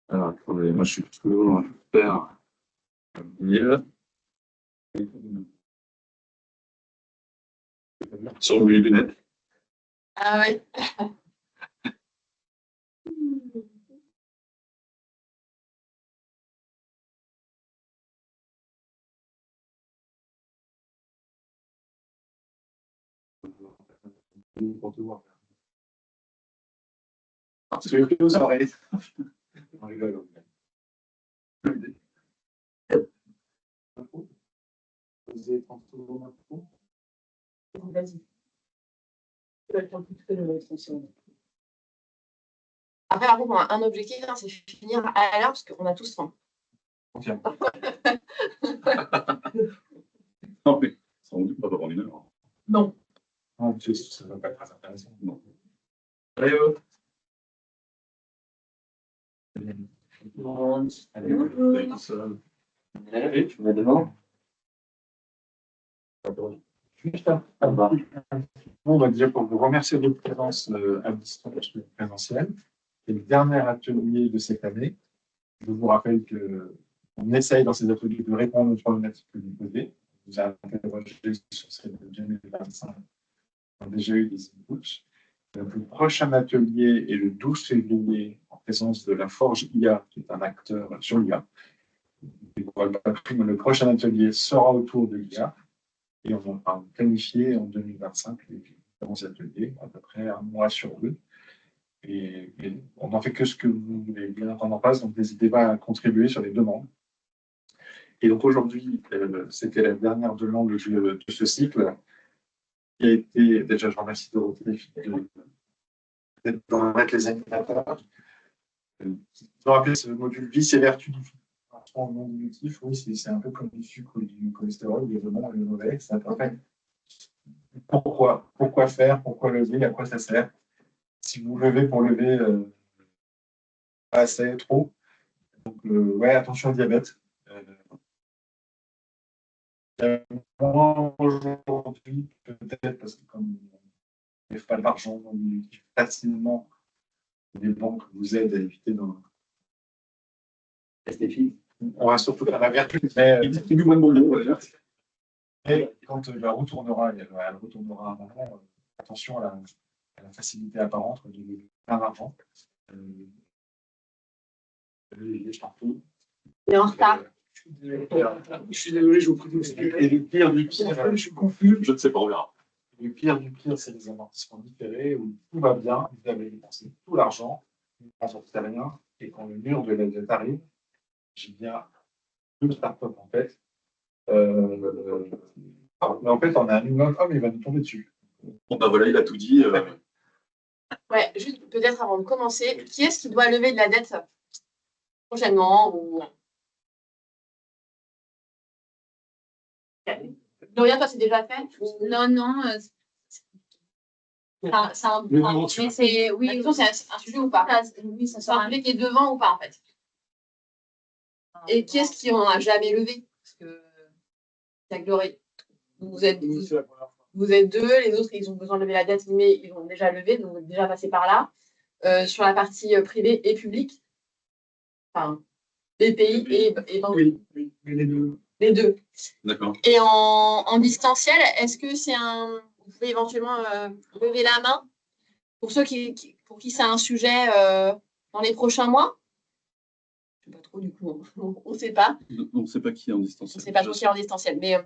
Alors, attendez, moi je suis toujours faire mieux sur mes lunettes. Ah ouais. Pour tout voir. Parce que les aux oreilles. On rigole. Vous êtes en tout maintenant. Vas-y. Après, par contre, on a un objectif, hein, c'est finir à l'heure parce qu'on a tous faim. Confirme. Non, mais ça ne pas pendant une heure. Non. Non, ça ne va pas être très intéressant. Non. Allez, Allez, tu vas devant. Juste avant. On va dire pour vous remercier de votre présence à distance présentielle. C'est le dernier atelier de cette année. Je vous rappelle qu'on essaye dans ces ateliers de répondre aux problématiques que vous posez. Vous avez interrogé sur ce de 2025. On a déjà eu des inputs. Le prochain atelier est le 12 février en présence de la Forge IA, qui est un acteur sur l'IA. Le prochain atelier sera autour de l'IA et on va planifier en 2025 les différents ateliers, à peu près un mois sur deux. Et on n'en fait que ce que vous voulez bien entendre en face, donc n'hésitez pas à contribuer sur les demandes. Et donc aujourd'hui, c'était la dernière demande de ce cycle, qui a été, déjà je remercie Dorothée d'en mettre les animateurs. Je vous rappelle, c'est le module Vice et Vertu du non dilutif. Oui, c'est un peu comme du sucre ou du cholestérol, il y a le bon et le mauvais. Ça fait pourquoi faire, pourquoi lever, à quoi ça sert. Si vous levez pour lever pas assez, trop, donc ouais, attention au diabète. Moins aujourd'hui, peut-être, parce que comme on ne lève pas de l'argent, on utilise facilement des banques vous aident à éviter dans on va surtout faire la vertu, mais il distribue moins de bonbons. Et quand elle retournera à un moment, attention à la facilité apparente de plein d'argent. Je t'en prie. Et en retard. Je suis désolé, je vous prie. Et le pire du pire, je suis confus. Je ne sais pas, on verra. Le pire du pire, c'est les amortissements différés où tout va bien, vous avez dépensé tout l'argent, vous ne sortez rien, et quand le mur de la dette arrive, j'ai bien deux startups en fait. Mais en fait, on a un humain, mais il va nous tomber dessus. Bon, bah voilà, il a tout dit. Ouais, juste peut-être avant de commencer, qui est-ce qui doit lever de la dette prochainement ou... Dorian, toi, c'est déjà fait? Non, non. Mais c'est oui, c'est un sujet ou pas? Oui, ça sera un sujet qui est devant ou pas en fait. Et qui est-ce qui en a jamais levé? Parce que c'est Glory. Vous êtes deux, les autres ils ont besoin de lever la dette, mais ils ont déjà levé, donc déjà passé par là. Sur la partie privée et publique, enfin BPI et banque. Oui, les deux. Les deux. D'accord. Et en distanciel, est-ce que c'est un. Vous pouvez éventuellement lever la main pour ceux pour qui c'est un sujet dans les prochains mois? Je ne sais pas trop du coup, on ne sait pas. On ne sait pas qui est en distanciel. On ne sait pas trop qui est en distanciel. Mais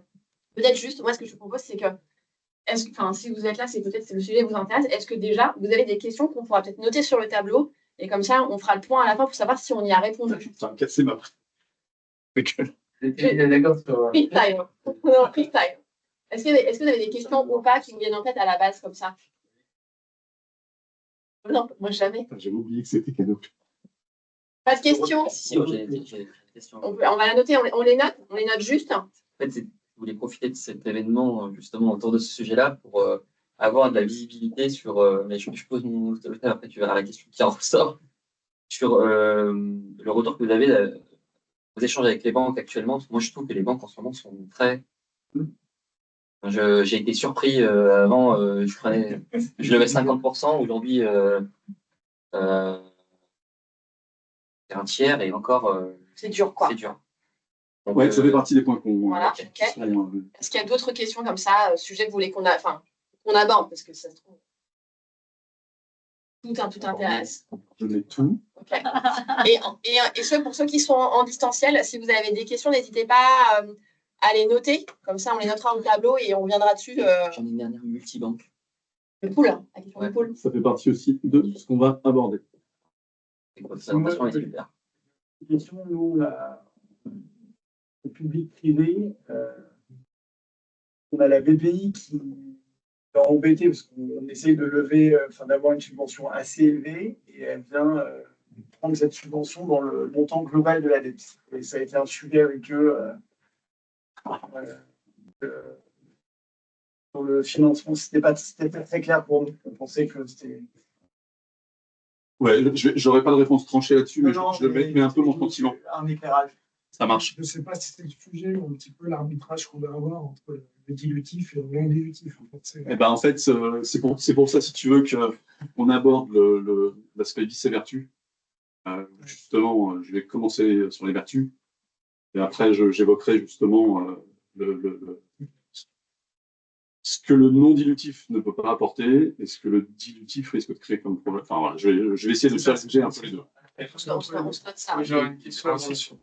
peut-être juste, moi ce que je vous propose, c'est que, si vous êtes là, c'est peut-être que le sujet vous intéresse. Est-ce que déjà, vous avez des questions qu'on pourra peut-être noter sur le tableau et comme ça, on fera le point à la fin pour savoir si on y a répondu. Ça va me casser ma. D'accord sur. Freestyle. Non, freestyle. Est-ce que vous avez des questions ou pas qui vous viennent en tête à la base comme ça? Non, moi jamais. J'avais oublié que c'était cadeau. Pas de questions? Si, j'ai une question. On va la noter, on les note juste. En fait, je voulais profiter de cet événement justement autour de ce sujet-là pour avoir de la visibilité sur. Mais je pose mon thème, après tu verras la question qui en ressort. Sur le retour que vous avez, vos échanges avec les banques actuellement. Parce que moi, je trouve que les banques en ce moment sont très. J'ai été surpris avant, je levais 50%, aujourd'hui c'est un tiers et encore, c'est dur, quoi. c'est dur. Donc, Ouais, ça fait partie des points qu'on. Voilà, ok. ok. Est-ce qu'il y a d'autres questions comme ça, sujet que vous voulez qu'on aborde, parce que ça se trouve, tout intéresse. Je mets tout. Okay. Et pour ceux qui sont en distanciel, si vous avez des questions, n'hésitez pas à les noter. Comme ça, on les notera au tableau et on reviendra dessus. J'en ai une dernière multibanque. Le pool, la question du pool. Ça fait partie aussi de ce qu'on va aborder. Cette présentation est super. Question, nous, le public-privé, on a la BPI qui est embêtée parce qu'on essaye de lever, d'avoir une subvention assez élevée et elle vient prendre cette subvention dans le montant global de la dette. Et ça a été un sujet avec eux sur le financement. C'était pas très clair pour nous. On pensait que c'était. Ouais, j'aurais pas de réponse tranchée là-dessus, mais je mets un peu mon sentiment. Un éclairage. Ça marche. Je ne sais pas si c'est le sujet ou un petit peu l'arbitrage qu'on va avoir entre le dilutif et le non dilutif. En fait, c'est pour ça, si tu veux, qu'on aborde l'aspect vices et vertus. Justement, je vais commencer sur les vertus. Et après, j'évoquerai justement ce que le non dilutif ne peut pas apporter et ce que le dilutif risque de créer comme problème. Enfin, voilà, je vais essayer de challenger un peu les deux. On se note ça. J'ai une question aussi sur.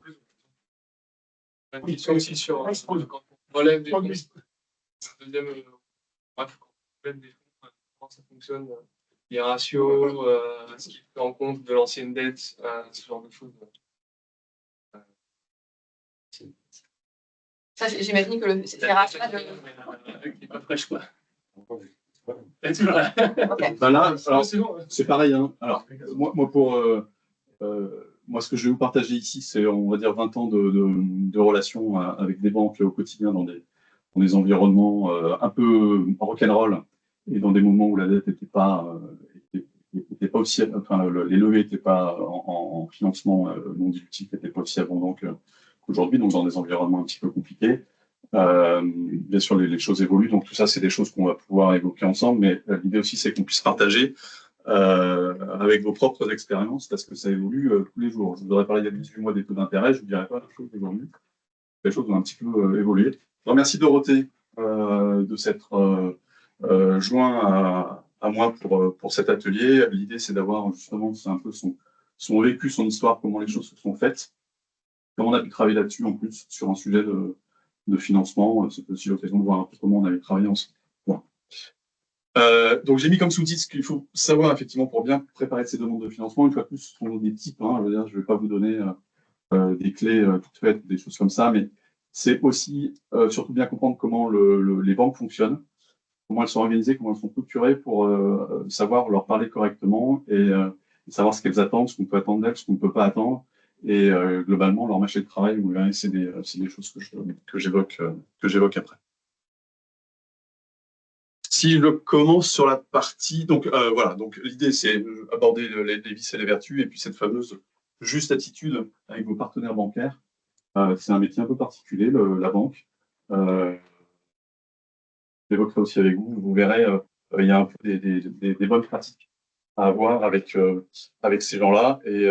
Une question aussi sur quand on relève des fonds. Deuxième, bref, quand on relève des fonds, comment ça fonctionne, les ratios, ce qui fait en compte de l'ancienne dette, ce genre de choses. Ça, j'imagine que c'est rachat de. C'est pas fraîche, quoi. Okay. Là, c'est pareil. Hein. Alors, moi, ce que je vais vous partager ici, c'est, on va dire, 20 ans de relations avec des banques au quotidien dans des environnements un peu rock'n'roll et dans des moments où la dette n'était pas aussi, enfin, les levées n'étaient pas en financement non dilutif, n'étaient pas aussi abondants qu'aujourd'hui, donc dans des environnements un petit peu compliqués. Bien sûr, les choses évoluent, donc tout ça, c'est des choses qu'on va pouvoir évoquer ensemble, mais l'idée aussi, c'est qu'on puisse partager avec vos propres expériences, parce que ça évolue tous les jours. Je vous aurais parlé il y a 18 mois des taux d'intérêt, je ne vous dirais pas la chose aujourd'hui. Les choses ont un petit peu évolué. Je remercie Dorothée de s'être joint à moi pour cet atelier. L'idée, c'est d'avoir justement, c'est un peu son vécu, son histoire, comment les choses se sont faites. Comment on a pu travailler là-dessus, en plus, sur un sujet de financement. C'est aussi l'occasion de voir un peu comment on avait travaillé ensemble. Voilà. Donc, j'ai mis comme sous-titre ce qu'il faut savoir, effectivement, pour bien préparer ces demandes de financement. Une fois de plus, ce sont des types. Hein, je ne vais pas vous donner des clés toutes faites, des choses comme ça, mais c'est aussi surtout bien comprendre comment les banques fonctionnent, comment elles sont organisées, comment elles sont structurées pour savoir leur parler correctement et savoir ce qu'elles attendent, ce qu'on peut attendre d'elles, ce qu'on ne peut pas attendre. Et globalement, leur marché de travail, vous verrez, c'est des choses que j'évoque après. Si je commence sur la partie, donc voilà, donc l'idée c'est aborder les vices et les vertus, et puis cette fameuse juste attitude avec vos partenaires bancaires. C'est un métier un peu particulier, la banque. J'évoquerai aussi avec vous, vous verrez, il y a un peu des bonnes pratiques à avoir avec ces gens-là. Et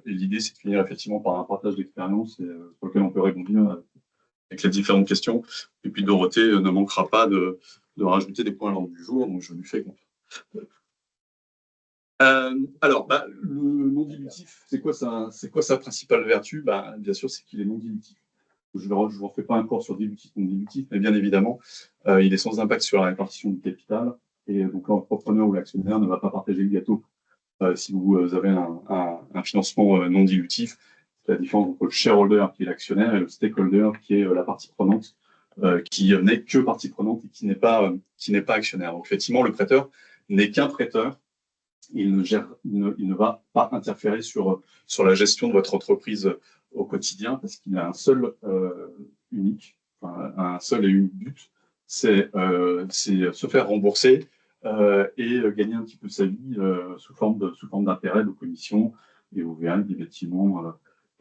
l'idée, c'est de finir effectivement par un partage d'expérience sur lequel on peut répondre avec les différentes questions. Et puis Dorothée ne manquera pas de rajouter des points à l'ordre du jour, donc je lui fais confiance. Alors, le non dilutif, c'est quoi sa principale vertu? Bien sûr, c'est qu'il est non dilutif. Je ne vous refais pas un cours sur dilutif ou non dilutif, mais bien évidemment, il est sans impact sur la répartition du capital. Et donc, l'entrepreneur ou l'actionnaire ne va pas partager le gâteau si vous avez un financement non dilutif. C'est la différence entre le shareholder qui est l'actionnaire et le stakeholder qui est la partie prenante, qui n'est que partie prenante et qui n'est pas actionnaire. Donc, effectivement, le prêteur n'est qu'un prêteur. Il ne va pas interférer sur la gestion de votre entreprise au quotidien parce qu'il a un seul un seul et unique but, c'est se faire rembourser et gagner un petit peu sa vie sous forme d'intérêt, de commission. Et vous verrez qu'effectivement,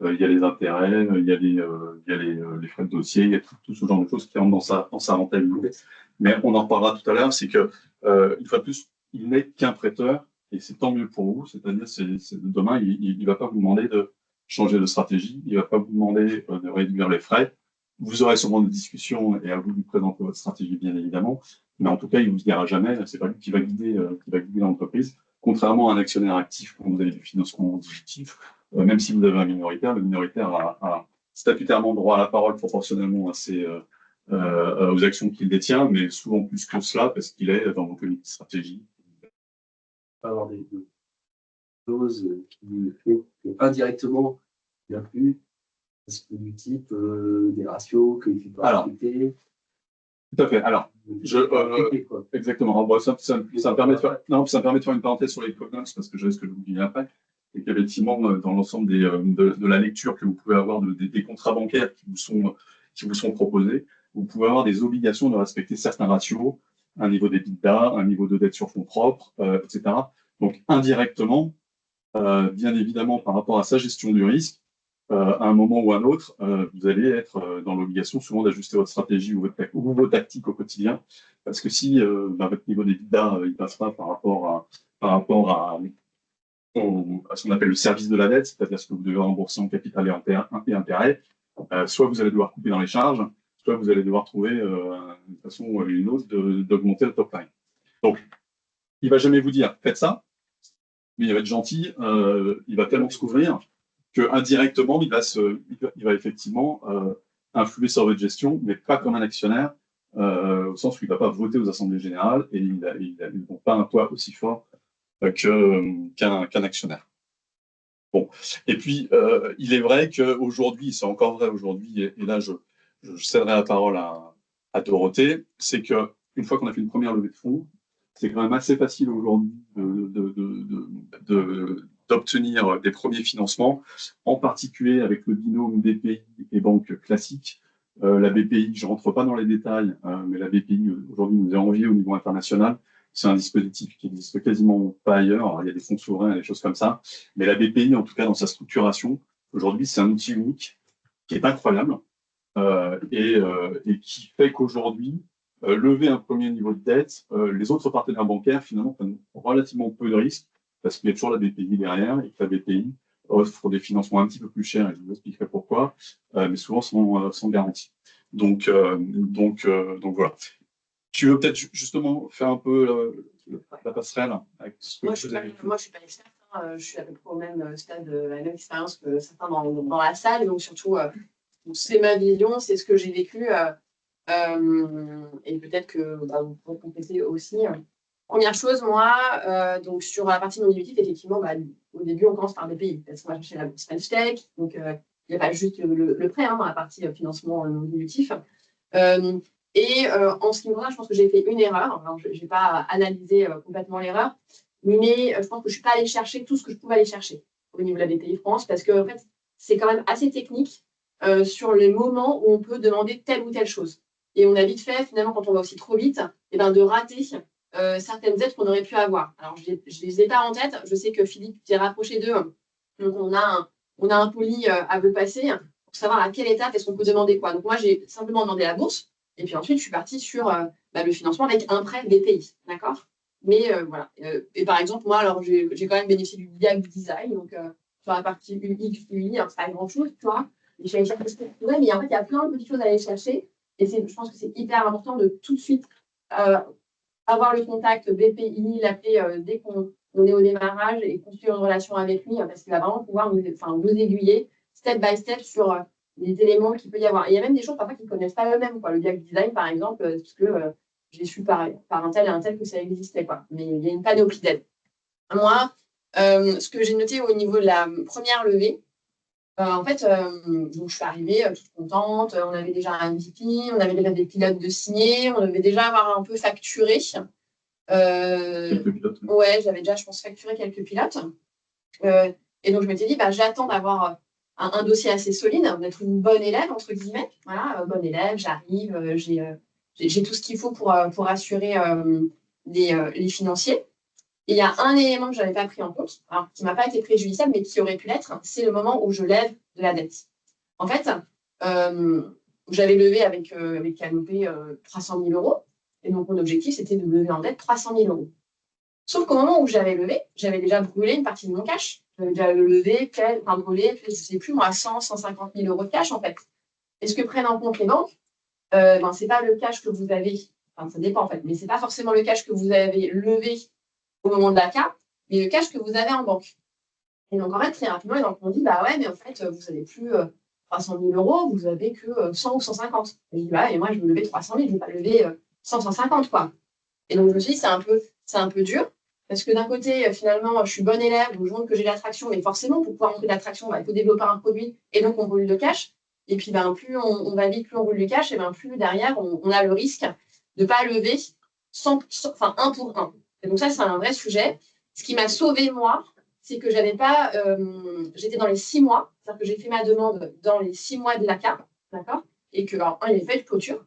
il y a les intérêts, il y a les frais de dossier, il y a tout ce genre de choses qui rentrent dans sa rentabilité. Mais on en reparlera tout à l'heure, c'est que, une fois de plus, il n'est qu'un prêteur. Et c'est tant mieux pour vous, c'est-à-dire demain, il ne va pas vous demander de changer de stratégie, il ne va pas vous demander de réduire les frais. Vous aurez sûrement des discussions et à vous de présenter votre stratégie, bien évidemment. Mais en tout cas, il ne vous dira jamais, c'est pas lui qui va guider l'entreprise. Contrairement à un actionnaire actif, quand vous avez du financement dilutif, même si vous avez un minoritaire, le minoritaire a statutairement droit à la parole proportionnellement aux actions qu'il détient, mais souvent plus que cela, parce qu'il est dans vos comités de stratégie. Avoir des choses qui font qu'indirectement, il n'y a plus du type des ratios qu'il ne faut pas respecter. Tout à fait. Alors, exactement. Bon, ça me permet de faire une parenthèse sur les covenants, parce que je risque de l'oublier après. Et qu'effectivement, dans l'ensemble de la lecture que vous pouvez avoir des contrats bancaires qui vous sont proposés, vous pouvez avoir des obligations de respecter certains ratios, un niveau d'EBITDA, un niveau de dette sur fonds propres, etc. Donc, indirectement, bien évidemment, par rapport à sa gestion du risque, à un moment ou à un autre, vous allez être dans l'obligation souvent d'ajuster votre stratégie ou vos tactiques au quotidien, parce que si votre niveau d'EBITDA il passe pas par rapport à ce qu'on appelle le service de la dette, c'est-à-dire ce que vous devez rembourser en capital et intérêt, soit vous allez devoir couper dans les charges, soit vous allez devoir trouver une façon ou une autre d'augmenter le top line. Donc, il ne va jamais vous dire faites ça, mais il va être gentil, il va tellement se couvrir que indirectement, il va effectivement influer sur votre gestion, mais pas comme un actionnaire, au sens où il ne va pas voter aux assemblées générales et il n'a pas un poids aussi fort qu'un actionnaire. Bon, et puis il est vrai qu'aujourd'hui, c'est encore vrai aujourd'hui, et là je céderai la parole à Dorothée, c'est qu'une fois qu'on a fait une première levée de fonds, c'est quand même assez facile aujourd'hui d'obtenir des premiers financements, en particulier avec le binôme BPI et banques classiques. La BPI, je ne rentre pas dans les détails, mais la BPI aujourd'hui nous est enviée au niveau international. C'est un dispositif qui n'existe quasiment pas ailleurs. Alors, il y a des fonds souverains et des choses comme ça. Mais la BPI, en tout cas dans sa structuration, aujourd'hui, c'est un outil unique qui est incroyable et qui fait qu'aujourd'hui, lever un premier niveau de dette, les autres partenaires bancaires, finalement, prennent relativement peu de risques parce qu'il y a toujours la BPI derrière et que la BPI offre des financements un petit peu plus chers, et je vous expliquerai pourquoi, mais souvent sans garantie. Donc voilà. Tu veux peut-être justement faire un peu la passerelle avec ce que moi, je ne suis pas experte, hein, je suis à peu près au même stade, la même expérience que certains dans la salle, donc surtout, c'est ma vision, c'est ce que j'ai vécu. Et peut-être que vous pourrez compléter aussi. Première chose, moi, donc sur la partie non dilutive, effectivement, au début, on commence par des pays. Parce qu'on va chercher la French Tech, donc il n'y a pas juste le prêt dans la partie financement non dilutif. En ce qui me concerne, je pense que j'ai fait une erreur. Alors, je ne vais pas analyser complètement l'erreur, mais je pense que je ne suis pas allée chercher tout ce que je pouvais aller chercher au niveau de la BPI France, parce que en fait, c'est quand même assez technique sur les moments où on peut demander telle ou telle chose. Et on a vite fait, finalement, quand on va aussi trop vite, de rater certaines aides qu'on aurait pu avoir. Alors, je ne les ai pas en tête. Je sais que Philippe s'est rapproché d'eux. Donc, on a un poli à vous passer pour savoir à quelle étape est-ce qu'on peut demander quoi. Donc, moi, j'ai simplement demandé la bourse. Et puis ensuite, je suis partie sur le financement avec un prêt BPI. D'accord. Mais voilà. Et par exemple, moi, alors, j'ai quand même bénéficié du diag design. Donc, sur la partie UX, UI, c'est pas grand-chose, tu vois. Et je suis allée chercher ce que je pouvais, mais en fait, il y a plein de petites choses à aller chercher. Et je pense que c'est hyper important de tout de suite avoir le contact BPI, l'appeler dès qu'on est au démarrage et construire une relation avec lui, parce qu'il va vraiment pouvoir vous aiguiller step by step sur les éléments qu'il peut y avoir. Et il y a même des choses parfois qu'ils ne connaissent pas eux-mêmes. Le diag design, par exemple, parce que j'ai su par un tel et un tel que ça existait. Mais il y a une panoplie d'aides. Moi, ce que j'ai noté au niveau de la première levée, en fait, donc je suis arrivée toute contente. On avait déjà un MVP, on avait déjà des pilotes de signés, on devait déjà avoir un peu facturé. Quelques pilotes. Ouais, j'avais déjà, je pense, facturé quelques pilotes. Et donc, je m'étais dit, j'attends d'avoir un dossier assez solide, d'être une bonne élève, entre guillemets. Voilà, bonne élève, j'arrive, j'ai tout ce qu'il faut pour assurer les financiers. Et il y a un élément que je n'avais pas pris en compte, alors, qui ne m'a pas été préjudiciable, mais qui aurait pu l'être, c'est le moment où je lève de la dette. En fait, j'avais levé avec Canopé 300 000 €. Et donc, mon objectif, c'était de lever en dette 300 000 €. Sauf qu'au moment où j'avais levé, j'avais déjà brûlé une partie de mon cash. J'avais déjà levé, brûlé, je ne sais plus, moi, 100, 150 000 euros de cash, en fait. Et ce que prennent en compte les banques, ce n'est pas le cash que vous avez, enfin, ça dépend, en fait, mais ce n'est pas forcément le cash que vous avez levé au moment de l'achat, mais le cash que vous avez en banque. Et donc, en fait, très rapidement, les banques m'ont dit, bah ouais, mais en fait, vous n'avez plus 300 000 euros, vous avez que 100 ou 150. Et je dis, bah, et moi, je veux lever 300 000, je ne vais pas lever 100, 150, quoi. Et donc, je me suis dit, c'est un peu dur, parce que d'un côté, finalement, je suis bonne élève, donc je montre que j'ai l'attraction, mais forcément, pour pouvoir montrer l'attraction, il faut développer un produit, et donc on brûle le cash. Et puis, ben, plus on va vite, plus on brûle le cash, et ben, plus derrière, on a le risque de ne pas lever 1 pour 1. Et donc, ça, c'est un vrai sujet. Ce qui m'a sauvé, moi, c'est que j'avais pas, j'étais dans les 6 mois, c'est-à-dire que j'ai fait ma demande dans les 6 mois de l'ACA, d'accord? Et que, alors, il y avait fait de clôture.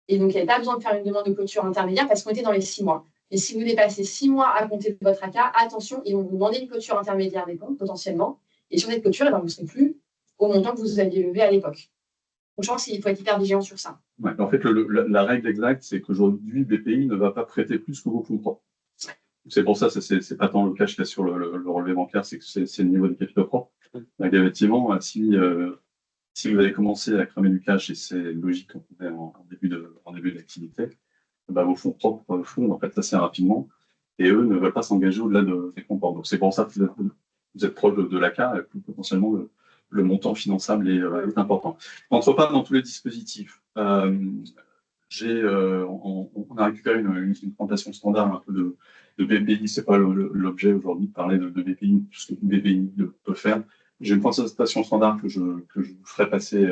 Et donc, il n'y avait pas besoin de faire une demande de clôture intermédiaire parce qu'on était dans les 6 mois. Et si vous dépassez 6 mois à compter de votre ACA, attention, ils vont vous demander une clôture intermédiaire des comptes, potentiellement. Et sur cette clôture, vous ne serez plus au montant que vous aviez levé à l'époque. Donc, je pense qu'il faut être hyper vigilant sur ça. Ouais, en fait, la règle exacte, c'est qu'aujourd'hui, BPI ne va pas prêter plus que vos fonds propres. C'est pour ça, c'est pas tant le cash qu'il y a sur le relevé bancaire, c'est que c'est le niveau des capitaux propres. Donc, effectivement, si vous avez commencé à cramer du cash, et c'est logique quand on est en début d'activité, bah, vos fonds propres fondent en fait assez rapidement, et eux ne veulent pas s'engager au-delà des fonds propres. Donc c'est pour ça que vous êtes proche de l'ACA, et que potentiellement le montant finançable est important. On n'entre pas dans tous les dispositifs. On a récupéré une présentation standard un peu de BPI, c'est pas l'objet aujourd'hui de parler de BPI, tout ce que BPI peut faire. J'ai une présentation standard que je vous ferai passer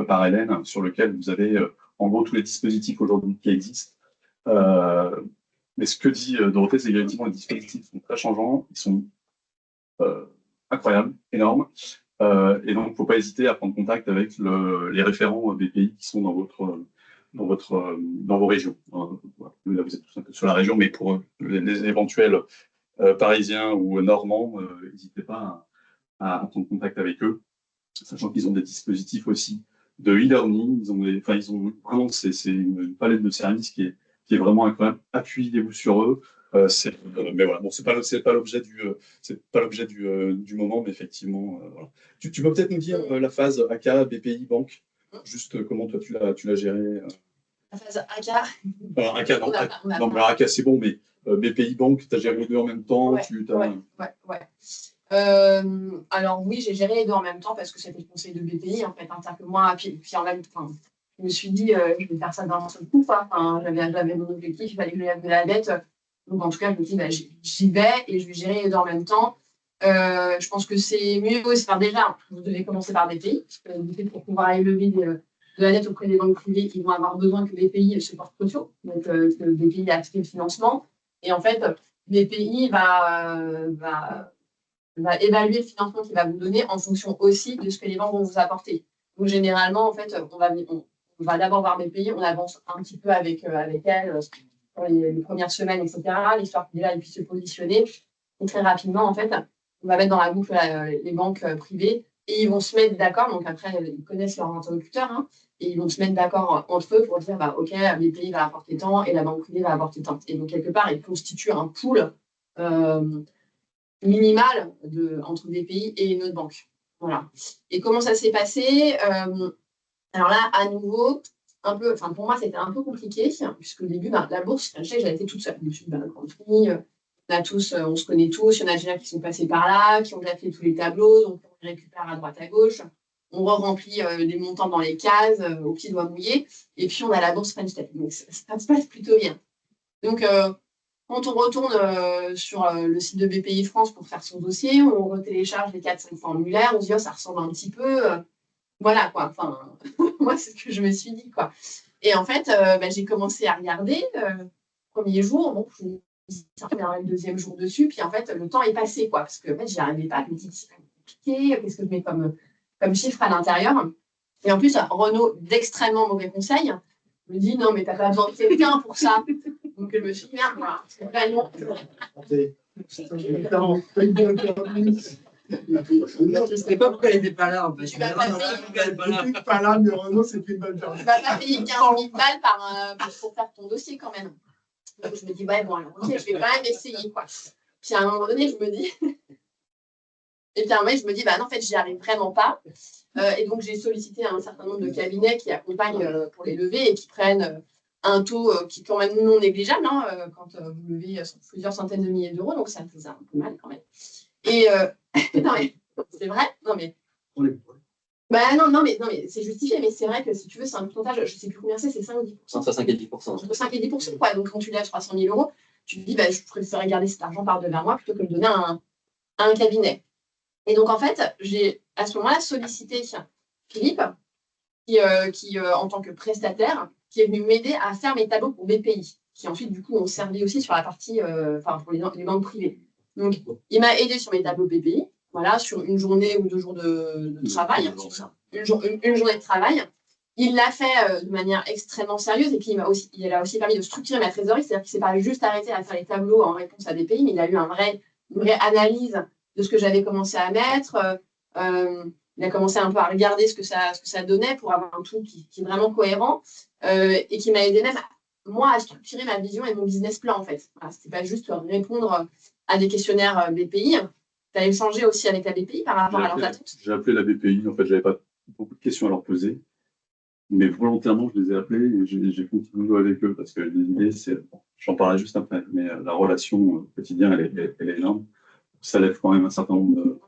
par Hélène, sur lequel vous avez en gros tous les dispositifs aujourd'hui qui existent. Mais ce que dit Dorothée, c'est qu'effectivement les dispositifs sont très changeants, ils sont incroyables, énormes, et donc il ne faut pas hésiter à prendre contact avec les référents BPI qui sont dans vos régions. Voilà. Là, vous êtes tous un peu sur la région, mais pour les éventuels parisiens ou normands, n'hésitez pas à prendre contact avec eux, sachant qu'ils ont des dispositifs aussi de e-learning. Ils ont vraiment, c'est une palette de services qui est vraiment incroyable. Appuyez-vous sur eux. Mais voilà, bon, c'est pas l'objet du moment, mais effectivement, voilà. Tu peux peut-être nous dire la phase ACA, BPI, banque, juste comment toi tu l'as géré. La phase ACA. Alors, ACA, non, mais ACA c'est bon, mais BPI, banque, tu as géré les deux en même temps. Ouais. Alors oui, j'ai géré les deux en même temps parce que c'était le conseil de BPI en fait. C'est-à-dire que moi, puis en même temps, je me suis dit, je vais faire ça d'un seul coup. Enfin, j'avais mon objectif, il fallait que je lève de la dette. Donc en tout cas, je me dis, bah, j'y vais et je vais gérer les deux en même temps. Je pense que c'est mieux. Enfin, déjà, vous devez commencer par BPI, parce que pour pouvoir élever de la dette auprès des banques privées, ils vont avoir besoin que BPI se porte caution, donc que BPI a accepté le financement. Et en fait, BPI va évaluer le financement qu'il va vous donner en fonction aussi de ce que les banques vont vous apporter. Donc, généralement, en fait, on va d'abord voir BPI, on avance un petit peu avec elles pour les premières semaines, etc., l'histoire qu'elle puisse se positionner. Et très rapidement, en fait, on va mettre dans la boucle les banques privées et ils vont se mettre d'accord. Donc, après, ils connaissent leurs interlocuteurs, hein, et ils vont se mettre d'accord entre eux pour dire, bah, OK, BPI va apporter tant et la banque privée va apporter tant. Et donc, quelque part, ils constituent un pool minimal entre BPI et une autre banque. Voilà. Et comment ça s'est passé alors là, à nouveau, pour moi, c'était un peu compliqué, puisque au début, la bourse, je sais que j'avais été toute seule. Je me suis dit, on se connaît tous, il y en a déjà qui sont passés par là, qui ont déjà fait tous les tableaux, donc on récupère à droite à gauche, on remplit les montants dans les cases, au pied doigt mouillé, et puis on a la bourse French Tech. Donc ça se passe plutôt bien. Donc, quand on retourne sur le site de BPI France pour faire son dossier, on retélécharge les 4-5 formulaires, on se dit, oh, ça ressemble un petit peu. Voilà, quoi. Enfin, moi, c'est ce que je me suis dit, quoi. Et en fait, j'ai commencé à regarder. Premier jour, bon, je me suis dit, le deuxième jour dessus, puis en fait, le temps est passé, quoi, parce que en fait, j'y arrivais pas. Je me dis, c'est compliqué, qu'est-ce que je mets comme chiffre à l'intérieur? Et en plus, Renaud, d'extrêmement mauvais conseils, me dit, non, mais t'as pas besoin de quelqu'un pour ça. Donc, je me suis dit, merde, voilà. C'est vraiment. Je ne sais pas pourquoi elle n'était pas là. En fait. Tu m'as pas payé. Pas là, mais Renaud, c'est une bonne journée. Tu m'as pas payé 15 000 balles pour faire ton dossier quand même. Donc, je me dis, ouais, bon, alors, ok, je vais quand même essayer, quoi. Puis à un moment donné, je me dis, et puis à un moment, je me dis, bah non, en fait, j'y arrive vraiment pas. Et donc, j'ai sollicité un certain nombre de cabinets qui accompagnent pour les levées et qui prennent un taux qui est quand même non négligeable quand vous levez plusieurs centaines de milliers d'euros. Donc, ça me faisait un peu mal quand même. Et non, mais c'est vrai. Non, mais. Bah non, mais c'est justifié. Mais c'est vrai que si tu veux, c'est un pourcentage, je ne sais plus combien c'est 5 ou 10%. Entre 5 et 10%. Entre 5 et 10%, quoi. Donc, quand tu lèves 300 000 euros, tu te dis, bah, je préférerais garder cet argent par devers moi plutôt que le donner à un cabinet. Et donc, en fait, j'ai à ce moment-là sollicité Philippe, qui en tant que prestataire, qui est venu m'aider à faire mes tableaux pour BPI, qui ensuite, du coup, ont servi aussi sur la partie, pour les banques privées. Donc, il m'a aidé sur mes tableaux BPI, voilà, sur une journée ou 2 jours de travail, une journée de travail. Il l'a fait de manière extrêmement sérieuse et puis il a aussi permis de structurer ma trésorerie, c'est-à-dire qu'il ne s'est pas juste arrêté à faire les tableaux en réponse à BPI, mais il a eu une vraie analyse de ce que j'avais commencé à mettre. Il a commencé un peu à regarder ce que ça donnait pour avoir un tout qui est vraiment cohérent et qui m'a aidé même, moi, à structurer ma vision et mon business plan, en fait. Voilà, ce n'était pas juste répondre à des questionnaires BPI. Tu as échangé aussi avec la BPI par rapport à leurs attentes. J'ai appelé la BPI. En fait, je n'avais pas beaucoup de questions à leur poser. Mais volontairement, je les ai appelés et j'ai continué à jouer avec eux parce que l'idée, c'est, j'en parlerai juste après, mais la relation quotidienne, elle est énorme. Ça lève quand même un certain nombre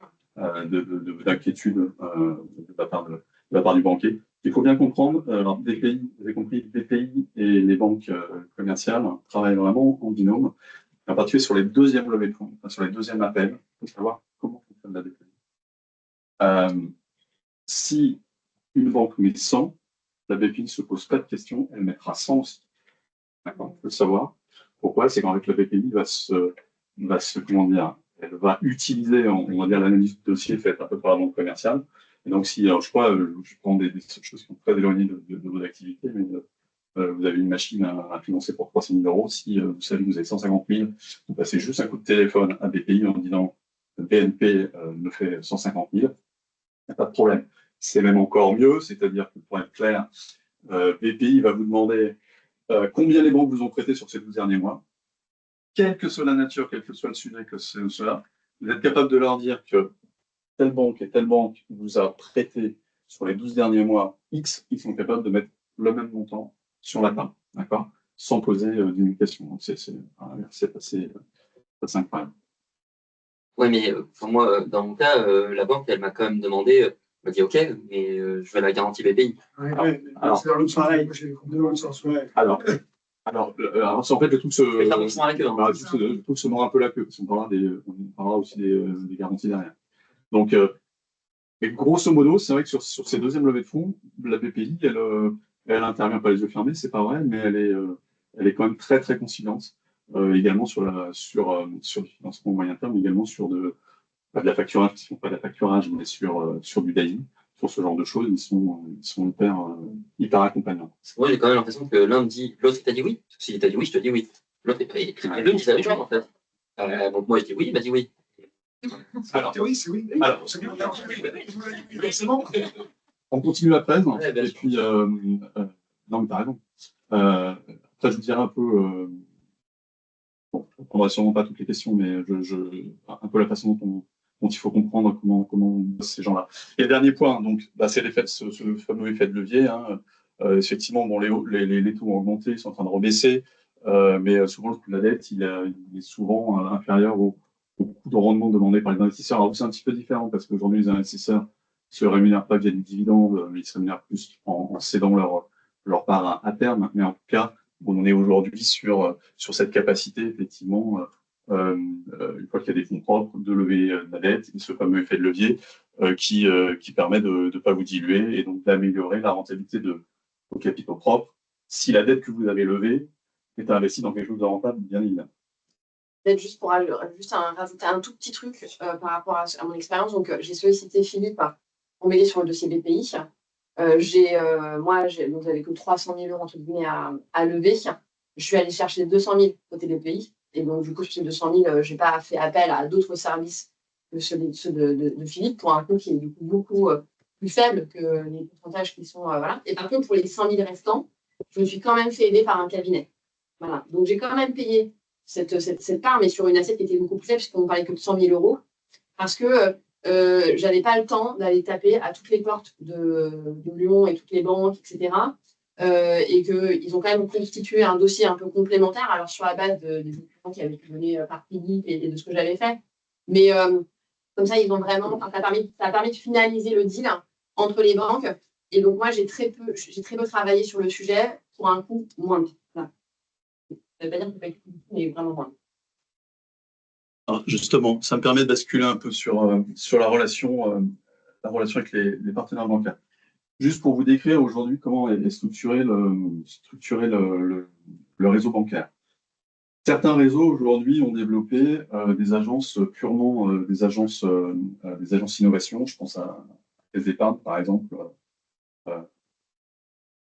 d'inquiétudes de la part du banquier. Il faut bien comprendre, alors BPI, vous avez compris, BPI et les banques commerciales travaillent vraiment en binôme, en particulier sur les deuxièmes levées de fonds, sur les deuxièmes appels, pour savoir comment fonctionne la BPI. Si une banque met 100, la BPI ne se pose pas de questions, elle mettra 100 aussi. D'accord, il faut le savoir. Pourquoi? C'est qu'avec la BPI elle va utiliser, on va dire, l'analyse du dossier faite un peu par la banque commerciale. Et donc, si, alors je crois, je prends des choses qui sont très éloignées de vos activités, mais vous avez une machine à financer pour 300 000 euros. Si vous savez que vous avez 150 000, vous passez juste un coup de téléphone à BPI en disant BNP me fait 150 000, il n'y a pas de problème. C'est même encore mieux, c'est-à-dire que pour être clair, BPI va vous demander combien les banques vous ont prêté sur ces 12 derniers mois, quelle que soit la nature, quel que soit le sujet, que c'est cela, vous êtes capable de leur dire que telle banque et telle banque vous a prêté sur les 12 derniers mois X, ils sont capables de mettre le même montant sur la table, d'accord, sans poser d'une question. Donc c'est assez incroyable. Oui, mais moi, dans mon cas, la banque, elle m'a quand même demandé, elle m'a dit OK, mais je veux la garantie BPI. Alors, c'est dans l'autre pareil. Alors, en fait, le truc se mord un peu la queue, parce qu'on parlera aussi des garanties derrière. Donc, mais grosso modo, c'est vrai que sur ces deuxièmes levées de fonds, la BPI, elle intervient pas les yeux fermés, c'est pas vrai, mais elle est quand même très très conciliante, également sur du financement moyen terme, également sur pas de la facturage, pas de la facturage, mais sur du daily. Sur ce genre de choses, ils sont hyper accompagnants. Moi, j'ai quand même l'impression que l'un me dit, l'autre t'a dit oui. Si t'a dit oui, je te dis oui. L'autre, les deux me disent la même chose, en fait. Donc moi, je dis oui, il m'a dit oui. Alors, oui, c'est oui. Alors, on continue après, Ouais, et puis, non, mais t'as raison. Après, je vous dirai un peu, bon, on ne prendra sûrement pas toutes les questions, mais un peu la façon dont il faut comprendre comment on bosse ces gens-là. Et le dernier point, donc, c'est ce fameux effet de levier. Hein. Effectivement, bon, les taux ont augmenté, ils sont en train de rebaisser, mais souvent le coût de la dette, il est souvent inférieur au coût de rendement demandé par les investisseurs. Alors, c'est un petit peu différent parce qu'aujourd'hui, les investisseurs ne se rémunèrent pas via du dividende, mais ils se rémunèrent plus en cédant leur part à terme. Mais en tout cas, on est aujourd'hui sur cette capacité, effectivement, une fois qu'il y a des fonds propres, de lever de la dette, et ce fameux effet de levier qui permet de ne pas vous diluer et donc d'améliorer la rentabilité de vos capitaux propres si la dette que vous avez levée est investie dans quelque chose de rentable, bien évidemment. Peut-être juste pour rajouter un tout petit truc par rapport à mon expérience. Donc, j'ai sollicité Philippe pour m'aider sur le dossier BPI. Moi, j'avais que 300 000 euros entre guillemets à lever. Je suis allée chercher 200 000 côté BPI. Et donc, du coup, sur ces 200 000, je n'ai pas fait appel à d'autres services que ceux de Philippe pour un coût qui est du coup beaucoup plus faible que les pourcentages qui sont. Voilà. Et par contre, pour les 100 000 restants, je me suis quand même fait aider par un cabinet. Voilà. Donc, j'ai quand même payé cette part, mais sur une assiette qui était beaucoup plus faible, puisqu'on ne parlait que de 100 000 euros, parce que je n'avais pas le temps d'aller taper à toutes les portes de Lyon et toutes les banques, etc. Et qu'ils ont quand même constitué un dossier un peu complémentaire, alors sur la base des documents qui avaient été donnés par Philippe et de ce que j'avais fait. Mais comme ça, ils ont vraiment, ça a permis de finaliser le deal entre les banques. Et donc, moi, j'ai très peu travaillé sur le sujet pour un coût moindre. Voilà. Ça ne veut pas dire que c'est pas du tout, mais vraiment moindre. Alors justement, ça me permet de basculer un peu sur la relation avec les partenaires bancaires. Juste pour vous décrire aujourd'hui comment est structuré le réseau bancaire. Certains réseaux aujourd'hui ont développé des agences purement des agences innovation. Je pense à Caisse d'Épargne, par exemple.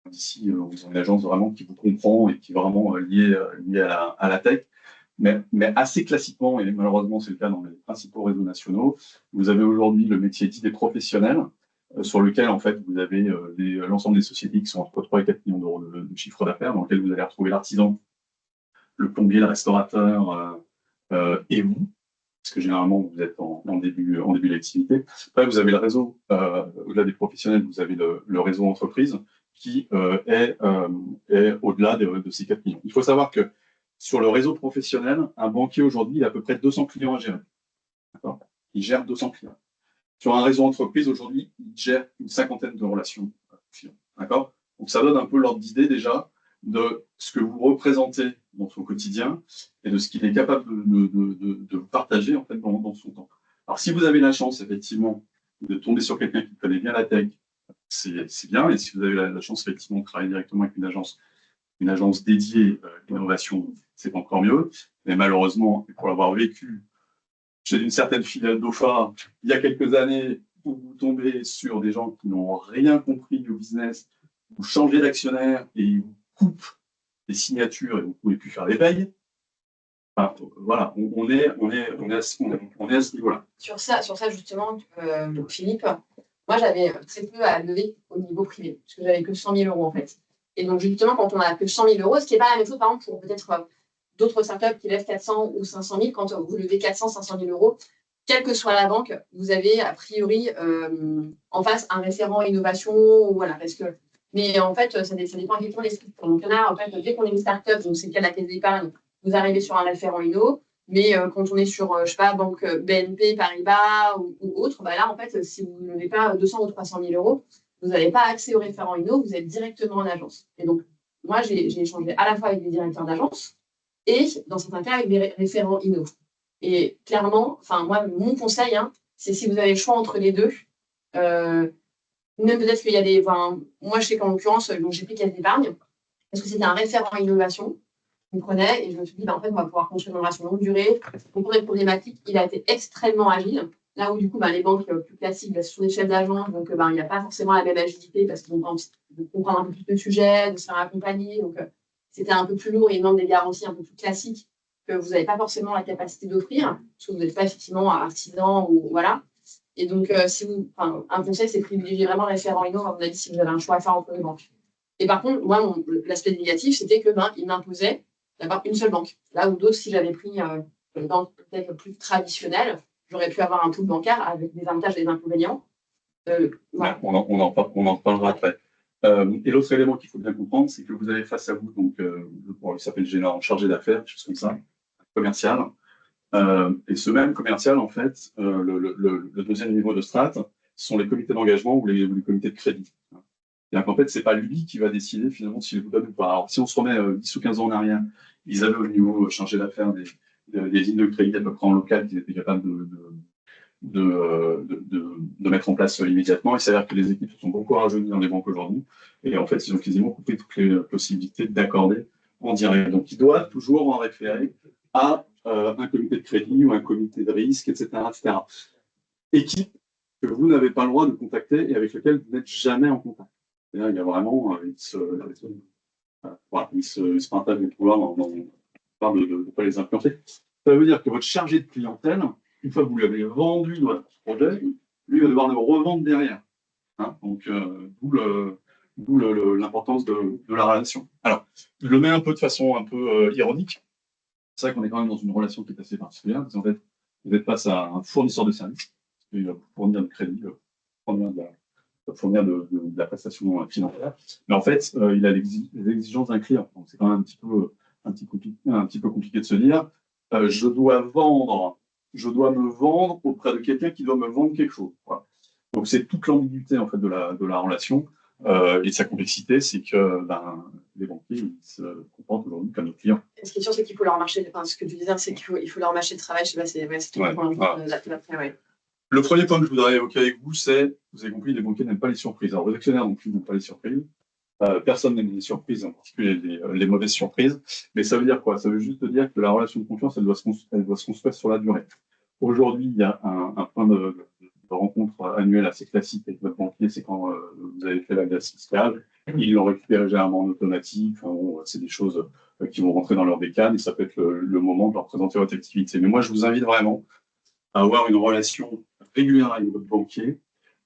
Ici, ils ont une agence vraiment qui vous comprend et qui est vraiment liée à la tech. Mais assez classiquement, et malheureusement c'est le cas dans les principaux réseaux nationaux, vous avez aujourd'hui le métier dit des professionnels, sur lequel en fait vous avez l'ensemble des sociétés qui sont entre 3 et 4 millions d'euros de chiffre d'affaires, dans lequel vous allez retrouver l'artisan, le plombier, le restaurateur et vous, parce que généralement vous êtes en début d'activité. Après vous avez le réseau, au-delà des professionnels, vous avez le réseau entreprise qui est au-delà de ces 4 millions. Il faut savoir que sur le réseau professionnel, un banquier aujourd'hui, il a à peu près 200 clients à gérer. Il gère 200 clients. Sur un réseau entreprise, aujourd'hui, il gère une 50aine de relations clients. D'accord ? Donc, ça donne un peu l'ordre d'idée déjà de ce que vous représentez dans son quotidien et de ce qu'il est capable de partager en fait, dans son temps. Alors, si vous avez la chance, effectivement, de tomber sur quelqu'un qui connaît bien la tech, c'est bien. Et si vous avez la chance, effectivement, de travailler directement avec une agence dédiée à l'innovation, c'est encore mieux. Mais malheureusement, pour l'avoir vécu chez une certaine filiale d'OFA il y a quelques années, où vous tombez sur des gens qui n'ont rien compris au business, vous changez d'actionnaire et ils vous coupent les signatures et vous ne pouvez plus faire les payes. Enfin, voilà, on est à ce niveau-là. Sur ça justement, Philippe, moi j'avais très peu à lever au niveau privé, parce que j'avais que 100 000 euros en fait. Et donc, justement, quand on a que 100 000 euros, ce qui n'est pas la même chose, par exemple, pour peut-être d'autres startups qui lèvent 400 ou 500 000, quand vous levez 400, 500 000 euros, quelle que soit la banque, vous avez a priori en face un référent innovation, voilà, parce que. Mais en fait, ça dépend effectivement des structures. Donc, il y en a, en fait, dès qu'on est une startup, donc c'est le cas de la Caisse d'Épargne, vous arrivez sur un référent inno, mais quand on est sur, je sais pas, banque BNP, Paribas ou autre, bah là, en fait, si vous ne levez pas 200 ou 300 000 euros, vous n'avez pas accès au référent inno, vous êtes directement en agence. Et donc, moi, j'ai échangé à la fois avec des directeurs d'agence et, dans certains cas, avec des référents inno. Et clairement, enfin, moi, mon conseil, c'est si vous avez le choix entre les deux, même peut-être qu'il y a des. Enfin, moi, je sais qu'en l'occurrence, j'ai pris Caisse d'Épargne, parce que c'était un référent innovation, je me prenais, et je me suis dit, on va pouvoir construire une relation longue durée, comprendre les problématiques. Il a été extrêmement agile. Là où, du coup, les banques plus classiques, ce sont des chefs d'agence, donc il n'y a pas forcément la même agilité parce qu'ils ont besoin de comprendre un peu plus de sujets, de se faire accompagner. Donc, c'était un peu plus lourd et ils demandent des garanties un peu plus classiques que vous n'avez pas forcément la capacité d'offrir, parce que vous n'êtes pas effectivement artisan ou voilà. Et donc, un conseil, c'est privilégier vraiment le référent inno, à mon avis, si vous avez un choix à faire entre les banques. Et par contre, moi, l'aspect négatif, c'était que il m'imposait d'avoir une seule banque. Là où d'autres, si j'avais pris une banque peut-être plus traditionnelle, j'aurais pu avoir un pool bancaire avec des avantages et des inconvénients. Voilà. On en parlera après. Et l'autre élément qu'il faut bien comprendre, c'est que vous avez face à vous, donc, il s'appelle gérant chargé d'affaires, quelque chose comme ça, commercial. Et ce même commercial, en fait, le deuxième niveau de strat, ce sont les comités d'engagement ou les comités de crédit. C'est-à-dire qu'en fait, ce n'est pas lui qui va décider finalement s'il vous donne ou pas. Alors, si on se remet 10 ou 15 ans en arrière, ils avaient au niveau chargé d'affaires des lignes de crédit à peu près en local qu'ils étaient capables de mettre en place immédiatement. Il s'avère que les équipes se sont beaucoup rajeunies dans les banques aujourd'hui. Et en fait, ils ont quasiment coupé toutes les possibilités d'accorder en direct. Donc, ils doivent toujours en référer à un comité de crédit ou un comité de risque, etc. etc. Équipe que vous n'avez pas le droit de contacter et avec lequel vous n'êtes jamais en contact. C'est-à-dire, il y a vraiment, ils se partagent les pouvoirs dans de ne pas les influencer. Ça veut dire que votre chargé de clientèle, une fois que vous lui avez vendu votre projet, lui va devoir le revendre derrière. Donc, d'où D'où l'importance de la relation. Alors, je le mets un peu de façon un peu ironique. C'est vrai qu'on est quand même dans une relation qui est assez particulière, parce qu'en fait, vous êtes face à un fournisseur de services, qui va vous fournir du crédit, fournir de la prestation financière. Mais en fait, il a les exigences d'un client. Donc, c'est quand même un petit peu compliqué de se dire, je dois me vendre auprès de quelqu'un qui doit me vendre quelque chose. Voilà. Donc, c'est toute l'ambiguïté en fait de la relation. Et sa complexité, c'est que les banquiers ils se comportent aujourd'hui comme nos clients. Ce qui est sûr, c'est qu'il faut leur marcher. Enfin, ce que tu disais, c'est qu'il faut leur marcher de travail. Je sais pas, c'est tout le point ouais. Le premier point que je voudrais évoquer avec vous, c'est, vous avez compris, les banquiers n'aiment pas les surprises. Alors, les actionnaires non plus n'aiment pas les surprises. Personne n'aime les surprises, en particulier les mauvaises surprises. Mais ça veut dire quoi? Ça veut juste dire que la relation de confiance, elle doit se construire sur la durée. Aujourd'hui, il y a un point de rencontre annuelle assez classique avec votre banquier, c'est quand vous avez fait la glace fiscale. Ils l'ont récupéré généralement en automatique. Enfin, bon, c'est des choses qui vont rentrer dans leur bécane et ça peut être le moment de leur présenter votre activité. Mais moi, je vous invite vraiment à avoir une relation régulière avec votre banquier,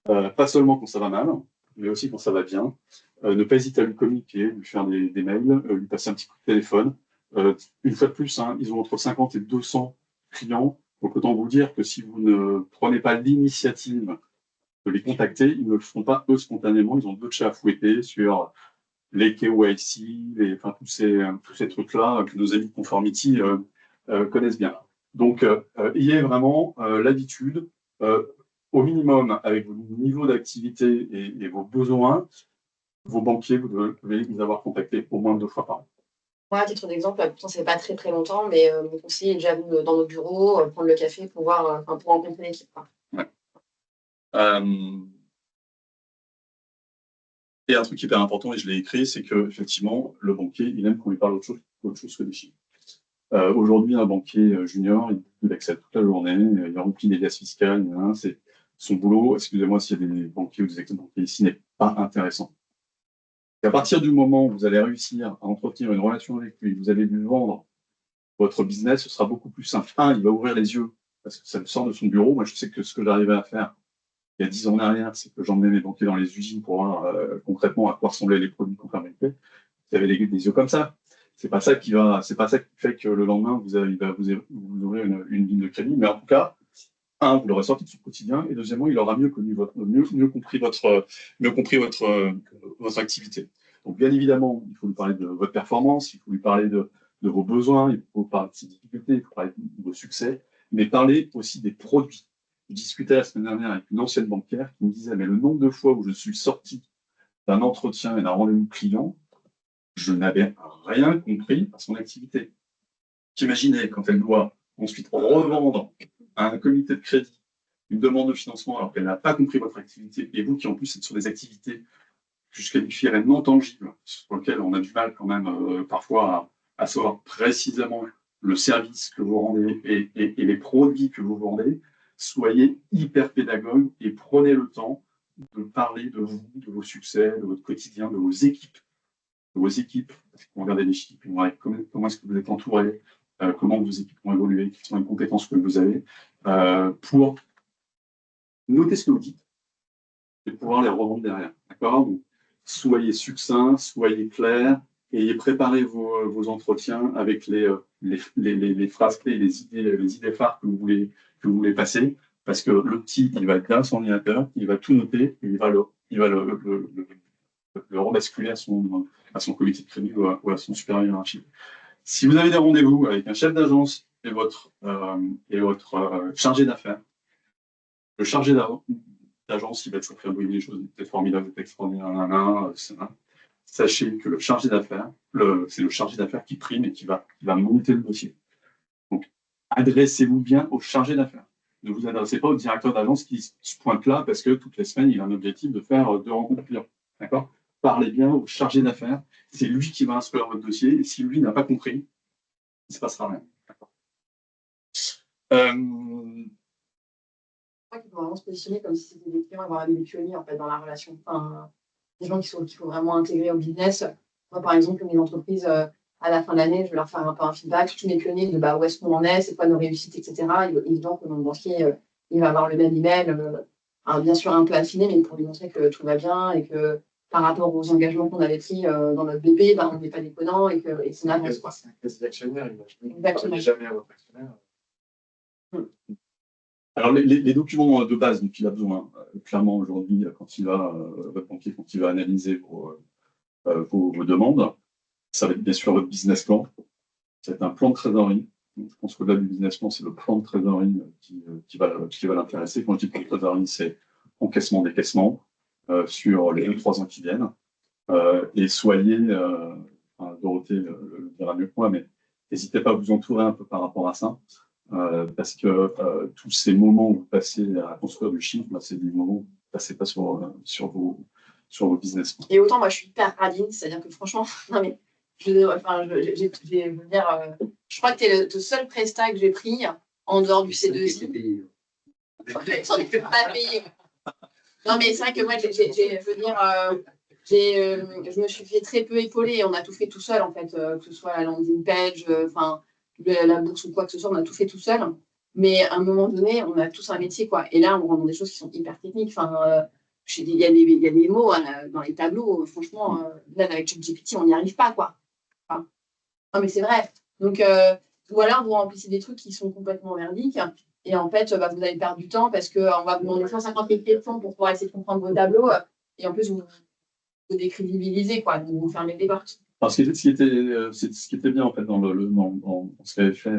pas seulement quand ça va mal, mais aussi quand ça va bien. Ne pas hésiter à lui communiquer, lui faire des mails, lui passer un petit coup de téléphone. Une fois de plus, hein, ils ont entre 50 et 200 clients. Donc, autant vous dire que si vous ne prenez pas l'initiative de les contacter, ils ne le font pas eux spontanément. Ils ont d'autres chats à fouetter sur les KYC, enfin, tous ces trucs-là que nos amis de Conformity connaissent bien. Donc, ayez vraiment l'habitude, au minimum, avec vos niveaux d'activité et vos besoins, vos banquiers, vous devez les avoir contactés au moins 2 fois par an. Moi, à titre d'exemple, pourtant, c'est pas très très longtemps, mais mon conseiller est déjà venu dans nos bureaux, prendre le café pour rencontrer l'équipe. Ouais. Et un truc hyper important, et je l'ai écrit, c'est que effectivement, le banquier, il aime qu'on lui parle autre chose que des chiffres. Aujourd'hui, un banquier junior, il accède toute la journée, il remplit des liasses fiscales, c'est son boulot. Excusez-moi s'il y a des banquiers ou des ex-banquiers ici, n'est pas intéressant. Et à partir du moment où vous allez réussir à entretenir une relation avec lui, vous allez lui vendre votre business, ce sera beaucoup plus simple. Il va ouvrir les yeux parce que ça me sort de son bureau. Moi, je sais que ce que j'arrivais à faire il y a 10 ans en arrière, c'est que j'emmenais mes banquiers dans les usines pour voir concrètement à quoi ressemblaient les produits Conformity. Vous avez des yeux comme ça. C'est pas ça qui fait que le lendemain, vous aurez une ligne de crédit. Mais en tout cas, vous l'aurez sorti de son quotidien, et deuxièmement, il aura mieux compris votre activité. Donc, bien évidemment, il faut lui parler de votre performance, il faut lui parler de vos besoins, il faut parler de ses difficultés, il faut parler de vos succès, mais parler aussi des produits. Je discutais la semaine dernière avec une ancienne banquière qui me disait, mais le nombre de fois où je suis sorti d'un entretien et d'un rendez-vous client, je n'avais rien compris à son activité. J'imaginais quand elle doit ensuite revendre à un comité de crédit une demande de financement alors qu'elle n'a pas compris votre activité, et vous qui en plus êtes sur des activités que je qualifierais non tangibles, sur lesquelles on a du mal quand même parfois à savoir précisément le service que vous rendez et les produits que vous vendez, soyez hyper pédagogue et prenez le temps de parler de vous, de vos succès, de votre quotidien, de vos équipes. Parce qu'on regarde les chiffres, comment est-ce que vous êtes entouré, comment vos équipes ont évolué, quelles sont les compétences que vous avez, pour noter ce que vous dites et pouvoir les revendre derrière. D'accord? Donc, soyez succinct, soyez clair, et préparez vos entretiens avec les phrases clés, les idées phares que vous voulez passer, parce que le petit, il va être là, son ordinateur, il va tout noter, et il va le rebasculer à son comité de crédit ou à son supérieur hiérarchique. Si vous avez des rendez-vous avec un chef d'agence et votre chargé d'affaires, le chargé d'agence, il va toujours faire briller les choses, peut-être formidable, peut-être extraordinaire, sachez que le chargé d'affaires, c'est le chargé d'affaires qui prime et qui va monter le dossier. Donc, adressez-vous bien au chargé d'affaires. Ne vous adressez pas au directeur d'agence qui se pointe là parce que toutes les semaines, il a un objectif de faire 2 rencontres clients. D'accord? Parlez bien au chargé d'affaires. C'est lui qui va instruire votre dossier. Et si lui n'a pas compris, il ne se passera rien. D'accord. Je crois qu'il faut vraiment se positionner comme si c'était des clients et avoir des pionniers en fait, dans la relation. Enfin, des gens qu'il faut vraiment intégrer au business. Moi, par exemple, mes entreprises, à la fin de l'année, je vais leur faire un feedback, tous mes pionniers, de où est-ce qu'on en est, c'est quoi nos réussites, etc. Évidemment que mon banquier, il va avoir le même email, bien sûr un peu affiné, mais pour lui montrer que tout va bien et que par rapport aux engagements qu'on avait pris dans notre BP, on n'est pas déconnant et qu'on avance, quoi. C'est un quasi actionnaire, il Exactement. n'est jamais à votre actionnaire. Alors, les documents de base dont il a besoin, clairement, aujourd'hui, quand il va, votre banquier, quand il va analyser vos demandes, ça va être bien sûr votre business plan. Ça va être un plan de trésorerie. Donc, je pense qu'au-delà du business plan, c'est le plan de trésorerie qui va l'intéresser. Quand je dis plan de trésorerie, c'est encaissement, décaissement sur les 2-3 ans qui viennent. Et soyez, Dorothée le dira mieux que moi, mais n'hésitez pas à vous entourer un peu par rapport à ça. Parce que tous ces moments où vous passez à construire du chiffre, c'est des moments où vous ne passez pas sur vos business. Et autant, moi, je suis hyper radine, c'est-à-dire que franchement, non mais, je veux dire, je crois que tu es le seul prestat que j'ai pris en dehors du C2I. J'en ai pas payé. Non, mais c'est vrai que moi, je veux dire, je me suis fait très peu épauler. On a tout fait tout seul, en fait, que ce soit la landing page, la bourse ou quoi que ce soit, on a tout fait tout seul. Mais à un moment donné, on a tous un métier, quoi. Et là, on rentre dans des choses qui sont hyper techniques. Il y a des mots dans les tableaux, franchement, là, avec ChatGPT, on n'y arrive pas, quoi. Non, mais c'est vrai. Donc, ou alors, vous remplissez des trucs qui sont complètement merdiques. Et en fait, vous allez perdre du temps parce qu'on va vous demander 150 000 questions pour pouvoir essayer de comprendre vos tableaux. Et en plus, vous décrédibilisez, quoi. Donc, vous fermez des portes. Parce que ce qui était bien en fait dans ce qu'avait fait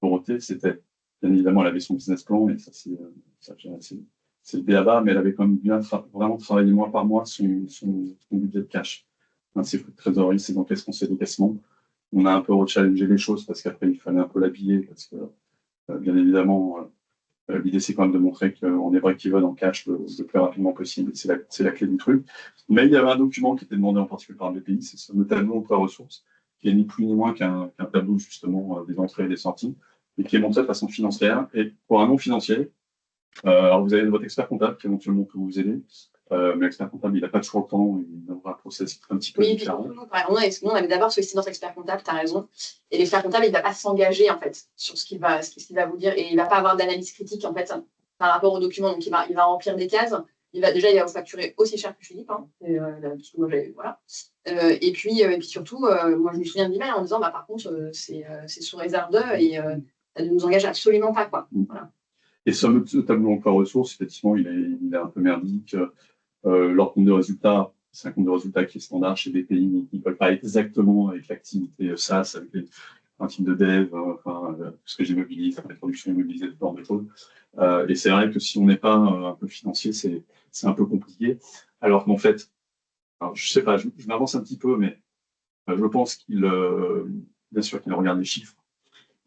Dorothée, c'était bien évidemment elle avait son business plan et ça c'est le b.a.-ba, mais elle avait quand même bien vraiment travaillé mois par mois son budget de cash, ses flux de trésorerie, ses encaissements, ses décaissements. On a un peu rechallengé les choses parce qu'après il fallait un peu l'habiller parce que bien évidemment l'idée c'est quand même de montrer qu'on est break-even en cash le plus rapidement possible. C'est la clé du truc. Mais il y avait un document qui était demandé en particulier par le BPI, c'est ce tableau emploi ressources, qui est ni plus ni moins qu'un tableau justement des entrées et des sorties, et qui est montré de façon financière. Et pour un non financier, alors vous avez votre expert comptable qui éventuellement peut vous aider, mais l'expert comptable il n'a pas toujours le temps, il aura un process un petit peu différent. Nous, on avait d'abord sollicité notre expert comptable, tu as raison, et l'expert comptable il ne va pas s'engager en fait sur ce qu'il va vous dire, et il ne va pas avoir d'analyse critique en fait par rapport au document, donc il va remplir des cases. Il va vous facturer aussi cher que Philippe, voilà. Et puis surtout, moi je me souviens de l'email en disant par contre c'est sous réserve d'eux et ça ne nous engage absolument pas, quoi. Voilà. Et ce tableau emploi ressources, effectivement, il est un peu merdique. Leur compte de résultat, c'est un compte de résultat qui est standard chez BPI, qui ne colle pas exactement avec l'activité SaaS, avec un type de dev, tout ce que j'immobilise, la production immobilisée, ce genre de choses. Et c'est vrai que si on n'est pas un peu financier, c'est un peu compliqué. Alors qu'en fait, je sais pas, je m'avance un petit peu, mais je pense bien sûr qu'il regarde les chiffres,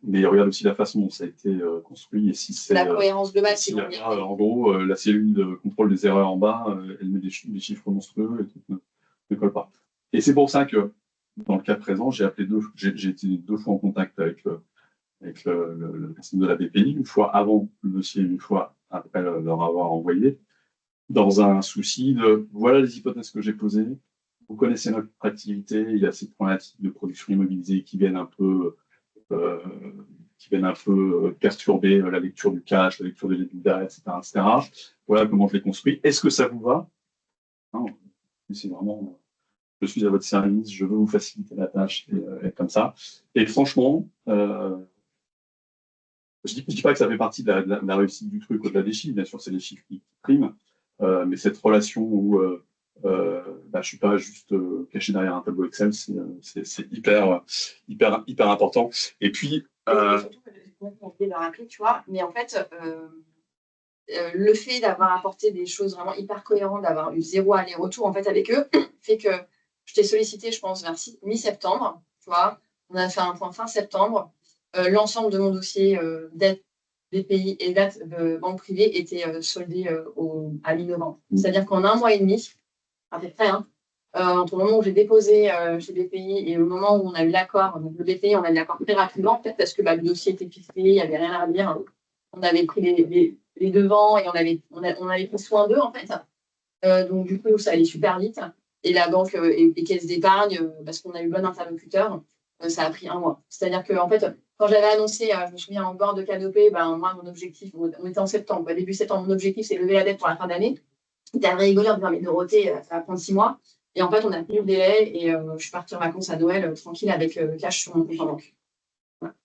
mais il regarde aussi la façon dont ça a été construit. Et si c'est la cohérence globale, en gros, la cellule de contrôle des erreurs en bas, elle met des chiffres monstrueux et tout ne colle pas. Et c'est pour ça que, dans le cas présent, j'ai été 2 fois en contact avec le personne de la BPI, une fois avant le dossier, une fois après leur avoir envoyé, dans un souci de voilà les hypothèses que j'ai posées, vous connaissez notre activité, il y a ces problématiques de production immobilisée qui viennent un peu perturber la lecture du cash, la lecture des EBITDA, etc., etc. Voilà comment je l'ai construit. Est-ce que ça vous va? C'est vraiment, je suis à votre service, je veux vous faciliter la tâche et comme ça. Et franchement, je dis pas que ça fait partie de la réussite du truc au-delà des chiffres, bien sûr, c'est les chiffres qui priment, mais cette relation où je suis pas juste caché derrière un tableau Excel, c'est hyper important. Et puis, surtout, on vient de le rappeler, tu vois, mais en fait, le fait d'avoir apporté des choses vraiment hyper cohérentes, d'avoir eu 0 aller-retour en fait avec eux, fait que je t'ai sollicité, je pense, vers mi-septembre, tu vois, on a fait un point fin septembre. L'ensemble de mon dossier dette BPI et dette de banque privée était soldé à mi-novembre. C'est-à-dire qu'en 1 mois et demi, à peu près, entre le moment où j'ai déposé chez BPI et le moment où on a eu l'accord, donc le BPI, on a eu l'accord très rapidement, peut-être parce que le dossier était ficelé, il n'y avait rien à redire. On avait pris les devants et on avait pris soin d'eux, en fait. Donc, du coup, ça allait super vite. Et la banque et caisse d'épargne, parce qu'on a eu bon interlocuteur, ça a pris 1 mois. C'est-à-dire que, en fait, quand j'avais annoncé, je me souviens en bord de Canopé, moi, mon objectif, on était en septembre, début septembre, mon objectif, c'est lever la dette pour la fin d'année. C'était rigolo de dire, mais Dorothée, ça va prendre 6 mois. Et en fait, on a tenu le délai et je suis partie en vacances à Noël tranquille avec le cash sur mon compte en banque. Voilà.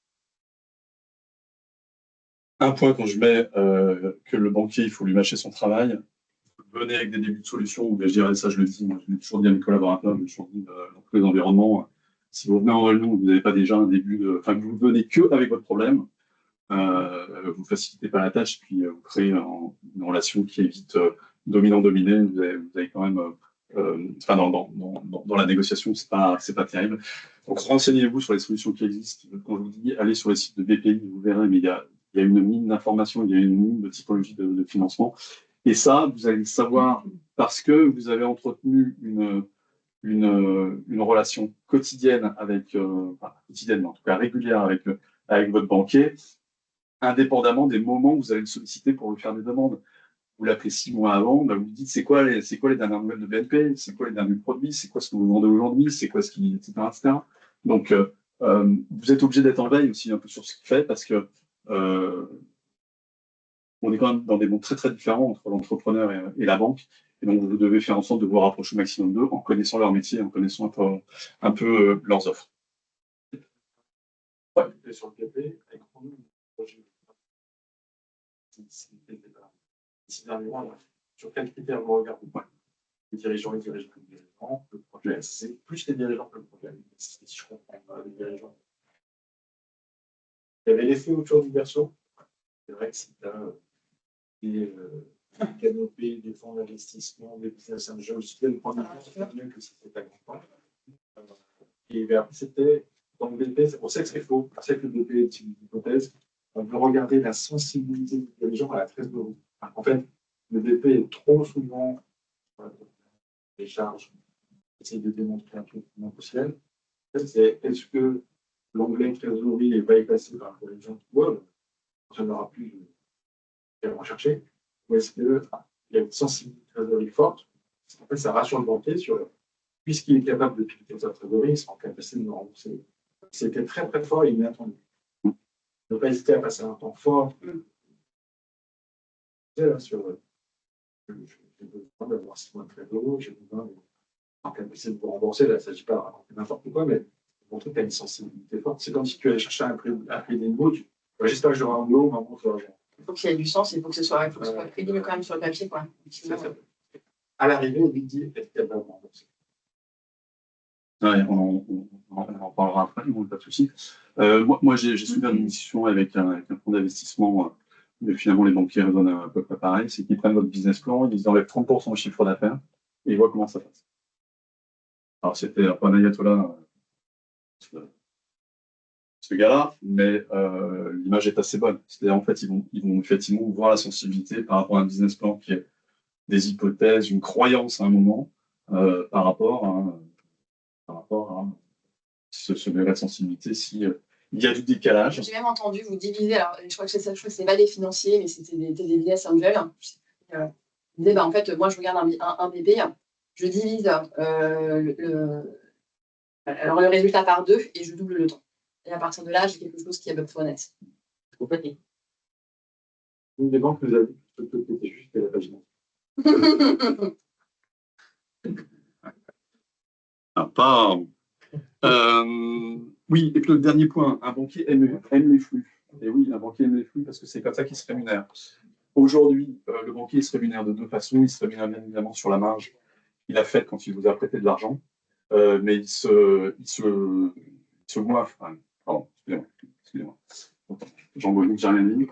Un point quand je mets que le banquier, il faut lui mâcher son travail. Venez avec des débuts de solutions, mais je dirais ça, je le dis, moi, je l'ai toujours dit à mes collaborateurs, je l'ai toujours dit dans tous les environnements, si vous venez en réunion, vous n'avez pas déjà un début de. Enfin, vous venez que avec votre problème, vous ne facilitez pas la tâche, puis vous créez une relation qui est vite dominant-dominé, vous avez quand même. Enfin, dans la négociation, c'est pas terrible. Donc, renseignez-vous sur les solutions qui existent. Quand je vous dis, allez sur les sites de BPI, vous verrez, mais il y a une mine d'informations, il y a une mine de typologie de financement. Et ça, vous allez le savoir parce que vous avez entretenu une relation quotidienne avec, quotidienne, mais en tout cas régulière avec votre banquier, indépendamment des moments où vous allez le solliciter pour lui faire des demandes. Vous l'appelez 6 mois avant, bah vous lui dites c'est quoi les dernières nouvelles de BNP, c'est quoi les derniers produits, c'est quoi ce que vous vendez aujourd'hui, c'est quoi ce qui, etc., etc. Donc, vous êtes obligé d'être en veille aussi un peu sur ce qu'il fait parce que on est quand même dans des mondes très très différents entre l'entrepreneur et la banque. Et donc, vous devez faire en sorte de vous rapprocher au maximum d'eux en connaissant leur métier, en connaissant un peu leurs offres. Ouais, et sur le PP, avec nous, projet. Ces derniers mois, sur quels critères vous regardez? Les dirigeants, le projet, c'est plus les dirigeants que le projet. Si je comprends pas, les dirigeants. Il y avait l'effet autour du berceau. C'est vrai que si tu as des canopées, des fonds d'investissement, des business angels, c'était le premier c'est mieux que si c'était à grand temps. Et bien, c'était dans le BP, c'est pour ça que c'est faux. C'est pour ça que le BP est une hypothèse. On veut regarder la sensibilité des dirigeants à la trésorerie. En fait, le BP est trop souvent les charges, essayer de démontrer un truc non possible. C'est est-ce que l'onglet trésorerie va y passer par les gens qui doivent, ça n'aura plus de rechercher, ou est-ce qu'il y a une sensibilité trésorerie forte? En fait, ça rassure le banquier sur puisqu'il est capable de piloter sa trésorerie, il sera en capacité de nous rembourser. C'était très très fort et inattendu. Ne pas hésiter à passer un temps fort. Sur j'ai besoin d'avoir 6 mois de trésor, j'ai besoin en capacité de vous rembourser. Là, il ne s'agit pas de raconter n'importe quoi, mais montrer que tu as une sensibilité forte. C'est comme si tu allais chercher un crédit de mots. J'espère que j'aurai un lot, mais en gros, l'argent. Il faut qu'il y ait du sens, il faut que ce soit crédible quand même sur le papier, quoi. À l'arrivée, on lui dit est-ce qu'il y a de la rembourser? Ouais, on en parlera après, pas de souci. Moi j'ai suivi une discussion avec un fonds d'investissement, mais finalement les banquiers raisonnent à peu près pareil, c'est qu'ils prennent votre business plan, ils enlèvent 30% au chiffre d'affaires et ils voient comment ça passe. Alors c'était pas un ayatollah, ce gars-là, mais l'image est assez bonne. C'est-à-dire en fait ils vont effectivement voir la sensibilité par rapport à un business plan qui est des hypothèses, une croyance à un moment par rapport à ce degré de sensibilité, si il y a du décalage. J'ai même entendu vous diviser, alors je crois que c'est ça, je crois que c'est pas des financiers, mais c'était des business angels. Ils disaient, en fait, moi je regarde un bébé, je divise le résultat par 2 et je double le temps. Et à partir de là, j'ai quelque chose qui est à peu près honnête. Complètement. Une des banques nous a dit que c'était juste la page. Pas. Oui, et puis le dernier point, un banquier aime les flux. Et oui, un banquier aime les flux parce que c'est comme ça qu'il se rémunère. Aujourd'hui, le banquier se rémunère de deux façons. Il se rémunère bien évidemment sur la marge qu'il a faite quand il vous a prêté de l'argent, mais il se goinfre. Pardon, excusez-moi. Jean Bonnet, j'ai rien dit.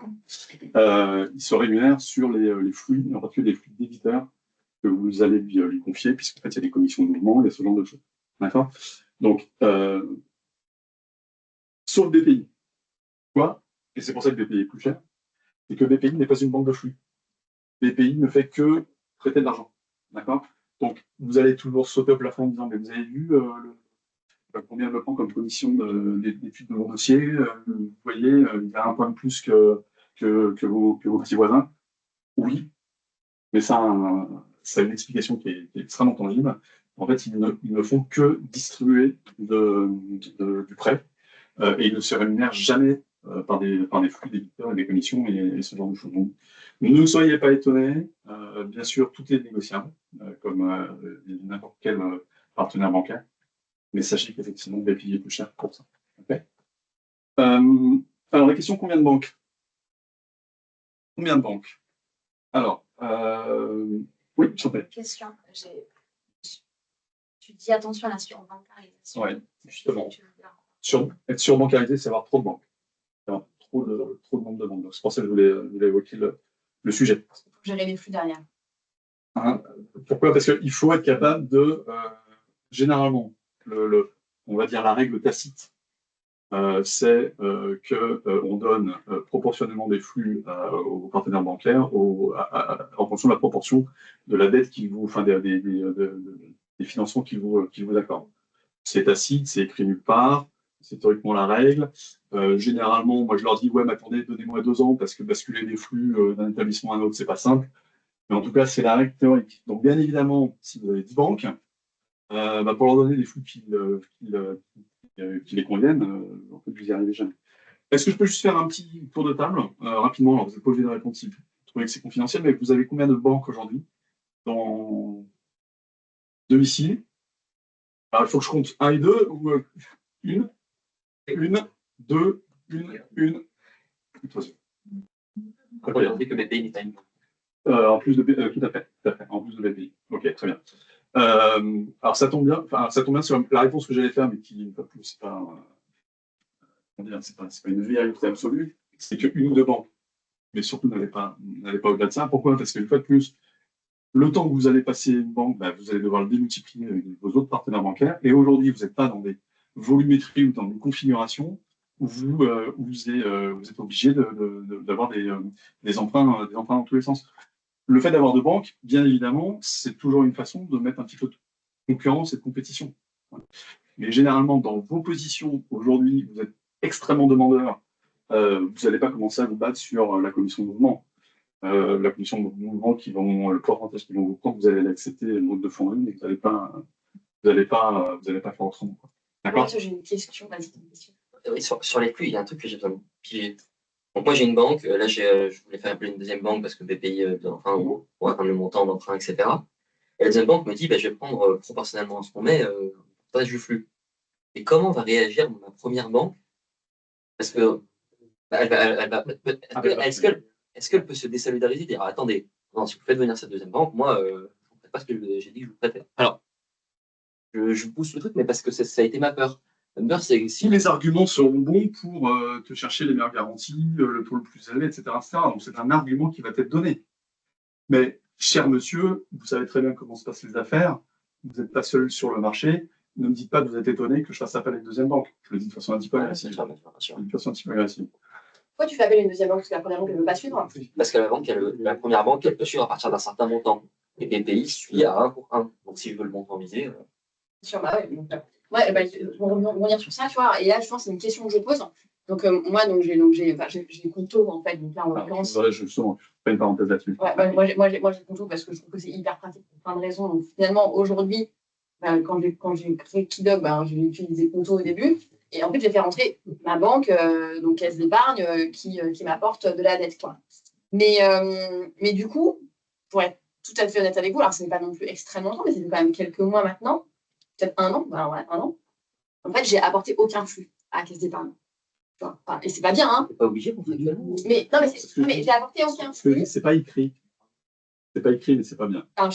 Il se rémunère sur les flux, en particulier des flux débiteurs que vous allez lui confier, puisqu'en fait, il y a des commissions de mouvement, il y a ce genre de choses. D'accord? Donc, sur le BPI, quoi? Et c'est pour ça que BPI est plus cher, c'est que BPI n'est pas une banque de flux. BPI ne fait que traiter de l'argent. D'accord? Donc, vous allez toujours sauter au plafond en disant, mais vous avez vu combien me prend comme commission d'études de mon dossier? Vous voyez, il y a un point de plus que vos petits voisins. Oui, mais ça a une explication qui est extrêmement tangible. En fait, ils ne font que distribuer du prêt et ils ne se rémunèrent jamais par des flux d'éditeurs et des commissions et ce genre de choses. Ne soyez pas étonnés, bien sûr, tout est négociable, comme n'importe quel partenaire bancaire, mais sachez qu'effectivement, vous allez payer plus cher pour ça. Okay. Alors, la question, combien de banques? Combien de banques? Alors, oui, je t'en prie. Question. Tu dis attention à la surbancarisation. Oui, justement. Être surbancarisé, c'est avoir trop de banques. Trop de nombre de banques. C'est pour ça que je voulais évoquer le sujet. Il faut gérer les flux derrière. Hein, pourquoi? Parce qu'il faut être capable de, généralement, on va dire la règle tacite, c'est qu'on donne proportionnellement des flux aux partenaires bancaires en fonction de la proportion de la dette qu'ils vous, enfin des financements qu'ils vous accordent. C'est tacite, c'est écrit nulle part, c'est théoriquement la règle. Généralement, moi je leur dis ouais, mais attendez, donnez-moi 2 ans parce que basculer des flux d'un établissement à un autre, c'est pas simple. Mais en tout cas, c'est la règle théorique. Donc bien évidemment, si vous avez 10 banques, pour leur donner des flux qui les conviennent, en fait, vous n'y arrivez jamais. Est-ce que je peux juste faire un petit tour de table rapidement? Alors, vous n'êtes pas obligé de répondre si vous trouvez que c'est confidentiel, mais vous avez combien de banques aujourd'hui dans domicile? Alors, il faut que je compte 1 et 2 ou une, 2, une. Regardez que BPI n'est pas une banque. En plus de tout à fait, en plus de BPI. Ok, très bien. Alors ça tombe bien sur la réponse que j'allais faire, mais qui une fois de plus, c'est pas une vérité absolue, c'est qu'une ou 2 banques, mais surtout n'allez pas au-delà de ça. Pourquoi? Parce qu'une fois de plus, le temps que vous allez passer une banque, vous allez devoir le démultiplier avec vos autres partenaires bancaires, et aujourd'hui, vous n'êtes pas dans des volumétries ou dans une configuration où vous êtes obligé d'avoir des emprunts dans tous les sens. Le fait d'avoir 2 banques, bien évidemment, c'est toujours une façon de mettre un petit peu de concurrence et de compétition. Mais généralement, dans vos positions, aujourd'hui, vous êtes extrêmement demandeur. Vous n'allez pas commencer à vous battre sur la commission de mouvement. La commission de mouvement le pourcentage qu'ils vont vous prendre, vous allez l'accepter le mode de fond et vous n'allez pas faire autrement. D'accord? J'ai une question, vas-y, une question. Oui, sur les flux, il y a un truc que j'ai besoin de piger. Donc moi j'ai une banque, là je voulais faire appeler une deuxième banque parce que BPI, pour atteindre le montant d'emprunt, etc. Et la deuxième banque me dit, je vais prendre proportionnellement à ce qu'on met, pourcentage du flux. Et comment va réagir ma première banque? Parce que est-ce qu'elle peut se désolidariser et dire, attendez, non, si vous faites venir cette deuxième banque, moi, je ne ferai pas ce que j'ai dit que je vous prêtais. Alors, je pousse le truc, mais parce que ça a été ma peur. C'est si les arguments seront bons pour te chercher les meilleures garanties, le taux le plus élevé, etc., etc. Donc c'est un argument qui va être donné. Mais, cher monsieur, vous savez très bien comment se passent les affaires, vous n'êtes pas seul sur le marché, ne me dites pas que vous êtes étonné que je fasse appel à une deuxième banque. Je le dis de façon un petit peu agressive. Pourquoi tu fais appel à une deuxième banque? Parce que la première banque, elle ne veut pas suivre. Parce que la première banque, elle peut suivre à partir d'un certain montant. Et BPI suit à 1 pour 1. Donc si je veux le montant visé. Sûr, pour revenir sur ça, tu vois, et là, je pense que c'est une question que je pose. Donc, moi, j'ai Conto, en fait. Donc là, en l'occurrence. Justement, je fais une parenthèse là-dessus. Ouais, moi, j'ai Conto parce que je trouve que c'est hyper pratique pour plein de raisons. Donc, finalement, aujourd'hui, quand j'ai créé Kidog, j'ai utilisé Conto au début. Et en fait, j'ai fait rentrer ma banque, donc caisse d'épargne, qui m'apporte de la dette, quoi. Mais du coup, pour être tout à fait honnête avec vous, alors ce n'est pas non plus extrêmement longtemps, mais c'est quand même quelques mois maintenant, peut-être 1 an, un an. En fait, j'ai apporté aucun flux à la caisse d'épargne. Et c'est pas bien, hein. C'est pas obligé contractuellement. Mais j'ai apporté aucun flux. C'est pas écrit. C'est pas écrit, mais c'est pas bien. Alors,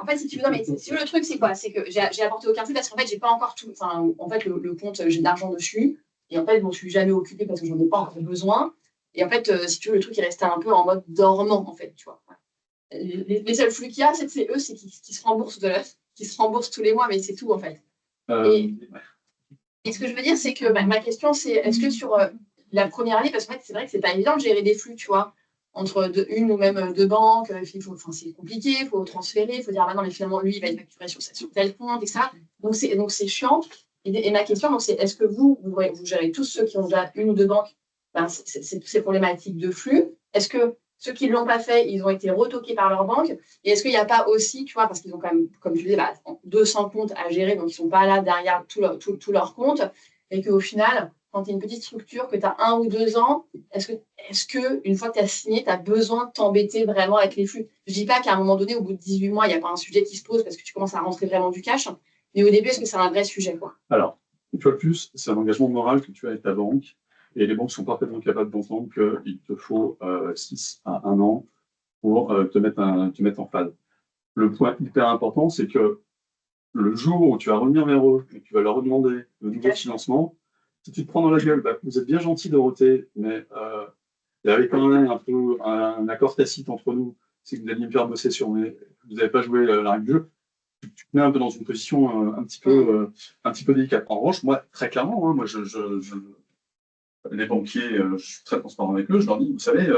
en fait, si tu veux, le truc, c'est quoi? C'est que j'ai apporté aucun flux parce qu'en fait, j'ai pas encore tout. Enfin, en fait, le compte, j'ai de l'argent dessus. Et en fait, je m'en suis jamais occupée parce que j'en ai pas encore besoin. Et en fait, si tu veux, le truc, il restait un peu en mode dormant, en fait, tu vois. Les seuls flux qu'il y a, c'est qui se remboursent tous les mois, mais c'est tout, en fait. Et ce que je veux dire, c'est que ma question, c'est est-ce que sur la première année, parce qu'en fait, c'est vrai que c'est pas évident de gérer des flux, tu vois, entre une ou même 2 banques, c'est compliqué, il faut transférer, il faut dire, non, mais finalement, lui, il va être facturé sur tel compte, etc. Donc, c'est chiant. Et ma question, c'est est-ce que vous gérez tous ceux qui ont déjà 1 ou 2 banques, ces problématiques de flux? Est-ce que ceux qui ne l'ont pas fait, ils ont été retoqués par leur banque? Et est-ce qu'il n'y a pas aussi, tu vois, parce qu'ils ont quand même, comme tu disais, 200 comptes à gérer, donc ils ne sont pas là derrière tous leurs comptes, et qu'au final, quand tu es une petite structure, que tu as 1 ou 2 ans, est-ce que une fois que tu as signé, tu as besoin de t'embêter vraiment avec les flux? Je ne dis pas qu'à un moment donné, au bout de 18 mois, il n'y a pas un sujet qui se pose parce que tu commences à rentrer vraiment du cash. Mais au début, est-ce que c'est un vrai sujet, quoi? Alors, une fois de plus, c'est un engagement moral que tu as avec ta banque. Et les banques sont parfaitement capables d'entendre qu'il te faut 6 à 1 an pour te mettre en phase. Le point hyper important, c'est que le jour où tu vas revenir vers eux et que tu vas leur demander de nouveaux financements, si tu te prends dans la gueule, bah, vous êtes bien gentil, Dorothée, mais il y avait quand même un peu un accord tacite entre nous, c'est que vous alliez me faire bosser sur mes... Vous n'avez pas joué la règle du jeu. Tu te mets un peu dans une position un petit peu délicate. En revanche, moi, très clairement, hein, moi, les banquiers, je suis très transparent avec eux, je leur dis, vous savez,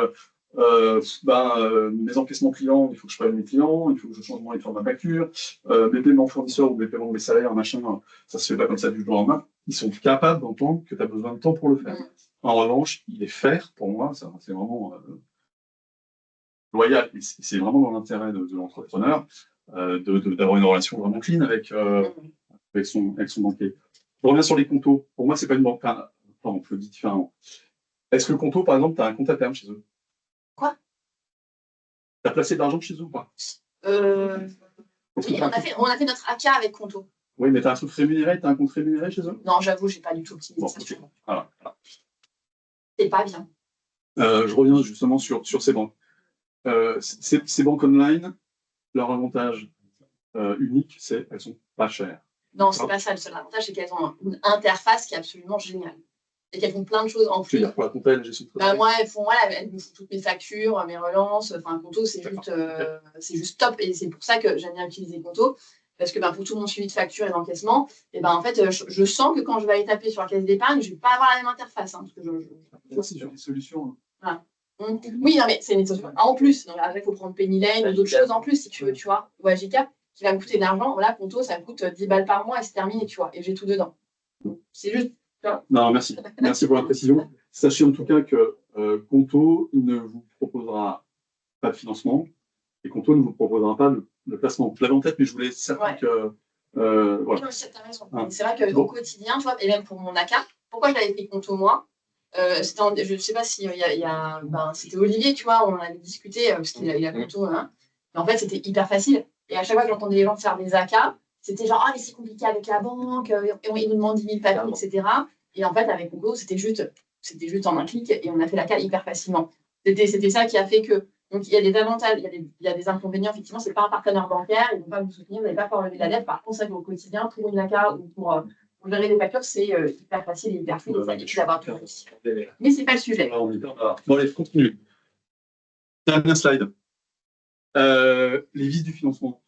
mes encaissements clients, il faut que je paye mes clients, il faut que je change mon état de ma facture, mes paiements fournisseurs ou mes paiements de mes salaires, machin, ça se fait pas comme ça du jour au lendemain. Ils sont capables d'entendre que tu as besoin de temps pour le faire. En revanche, il est faire, pour moi, ça, c'est vraiment loyal, et c'est vraiment dans l'intérêt de l'entrepreneur d'avoir une relation vraiment clean avec son banquier. Je reviens sur les comptos. Pour moi, c'est pas une banque. Enfin, on peut le dire différemment. Est-ce que le compto, par exemple, tu as un compte à terme chez eux? Quoi? Tu as placé de l'argent chez eux ou pas? Oui, on a fait notre AK avec Conto. Oui, mais tu as un truc rémunéré, tu as un compte rémunéré chez eux? Non, j'avoue, j'ai pas du tout optimisé ça. Okay. Voilà. C'est pas bien. Je reviens justement sur ces banques. Ces banques online, leur avantage unique, c'est qu'elles sont pas chères. Non, c'est pas ça. Le seul avantage, c'est qu'elles ont une interface qui est absolument géniale. Et qu'elles font plein de choses en plus. Tu veux dire quoi, compte gestion de trésorerie? Moi, elles me font toutes mes factures, mes relances. Enfin, Conto, c'est juste top. Et c'est pour ça que j'aime bien utiliser Conto. Parce que pour tout mon suivi de facture et d'encaissement, et en fait, je sens que quand je vais aller taper sur la caisse d'épargne, je ne vais pas avoir la même interface. Hein, parce que c'est sur des solutions. Voilà. Oui, non, mais c'est une solution. En plus, donc, après, il faut prendre Penny Lane ou d'autres choses en plus, si tu veux, tu vois. Ou Agicap, qui va me coûter de l'argent. Voilà, Conto, ça me coûte 10 balles par mois et c'est terminé, tu vois. Et j'ai tout dedans. C'est juste. Non, merci. Merci pour la précision. Sachez en tout cas que Conto ne vous proposera pas de financement et Conto ne vous proposera pas de placement. Je l'avais en tête, mais je voulais être certain que. Voilà. Non, tu as raison. C'est vrai qu'au quotidien, tu vois, et même pour mon AK, pourquoi je l'avais fait Conto moi? Je ne sais pas si c'était Olivier, tu vois, on en avait discuté parce qu'il a Conto. Hein. Mais en fait, c'était hyper facile. Et à chaque fois que j'entendais les gens faire des AK, c'était genre, ah, mais c'est compliqué avec la banque, ils nous demandent 10 000 papiers, etc. Et en fait, avec Conto, c'était juste en un clic et on a fait la CAL hyper facilement. C'était ça qui a fait que. Donc, il y a des avantages, il y a des inconvénients. Effectivement, ce n'est pas un partenaire bancaire, ils ne vont pas vous soutenir, vous n'allez pas pouvoir lever de la dette. Par contre, ça, au quotidien, pour une ACA ou pour gérer des factures, c'est hyper facile et hyper fluide. Mais ce n'est pas le sujet. Bon, allez, continue. Dernier slide. Les vices du financement.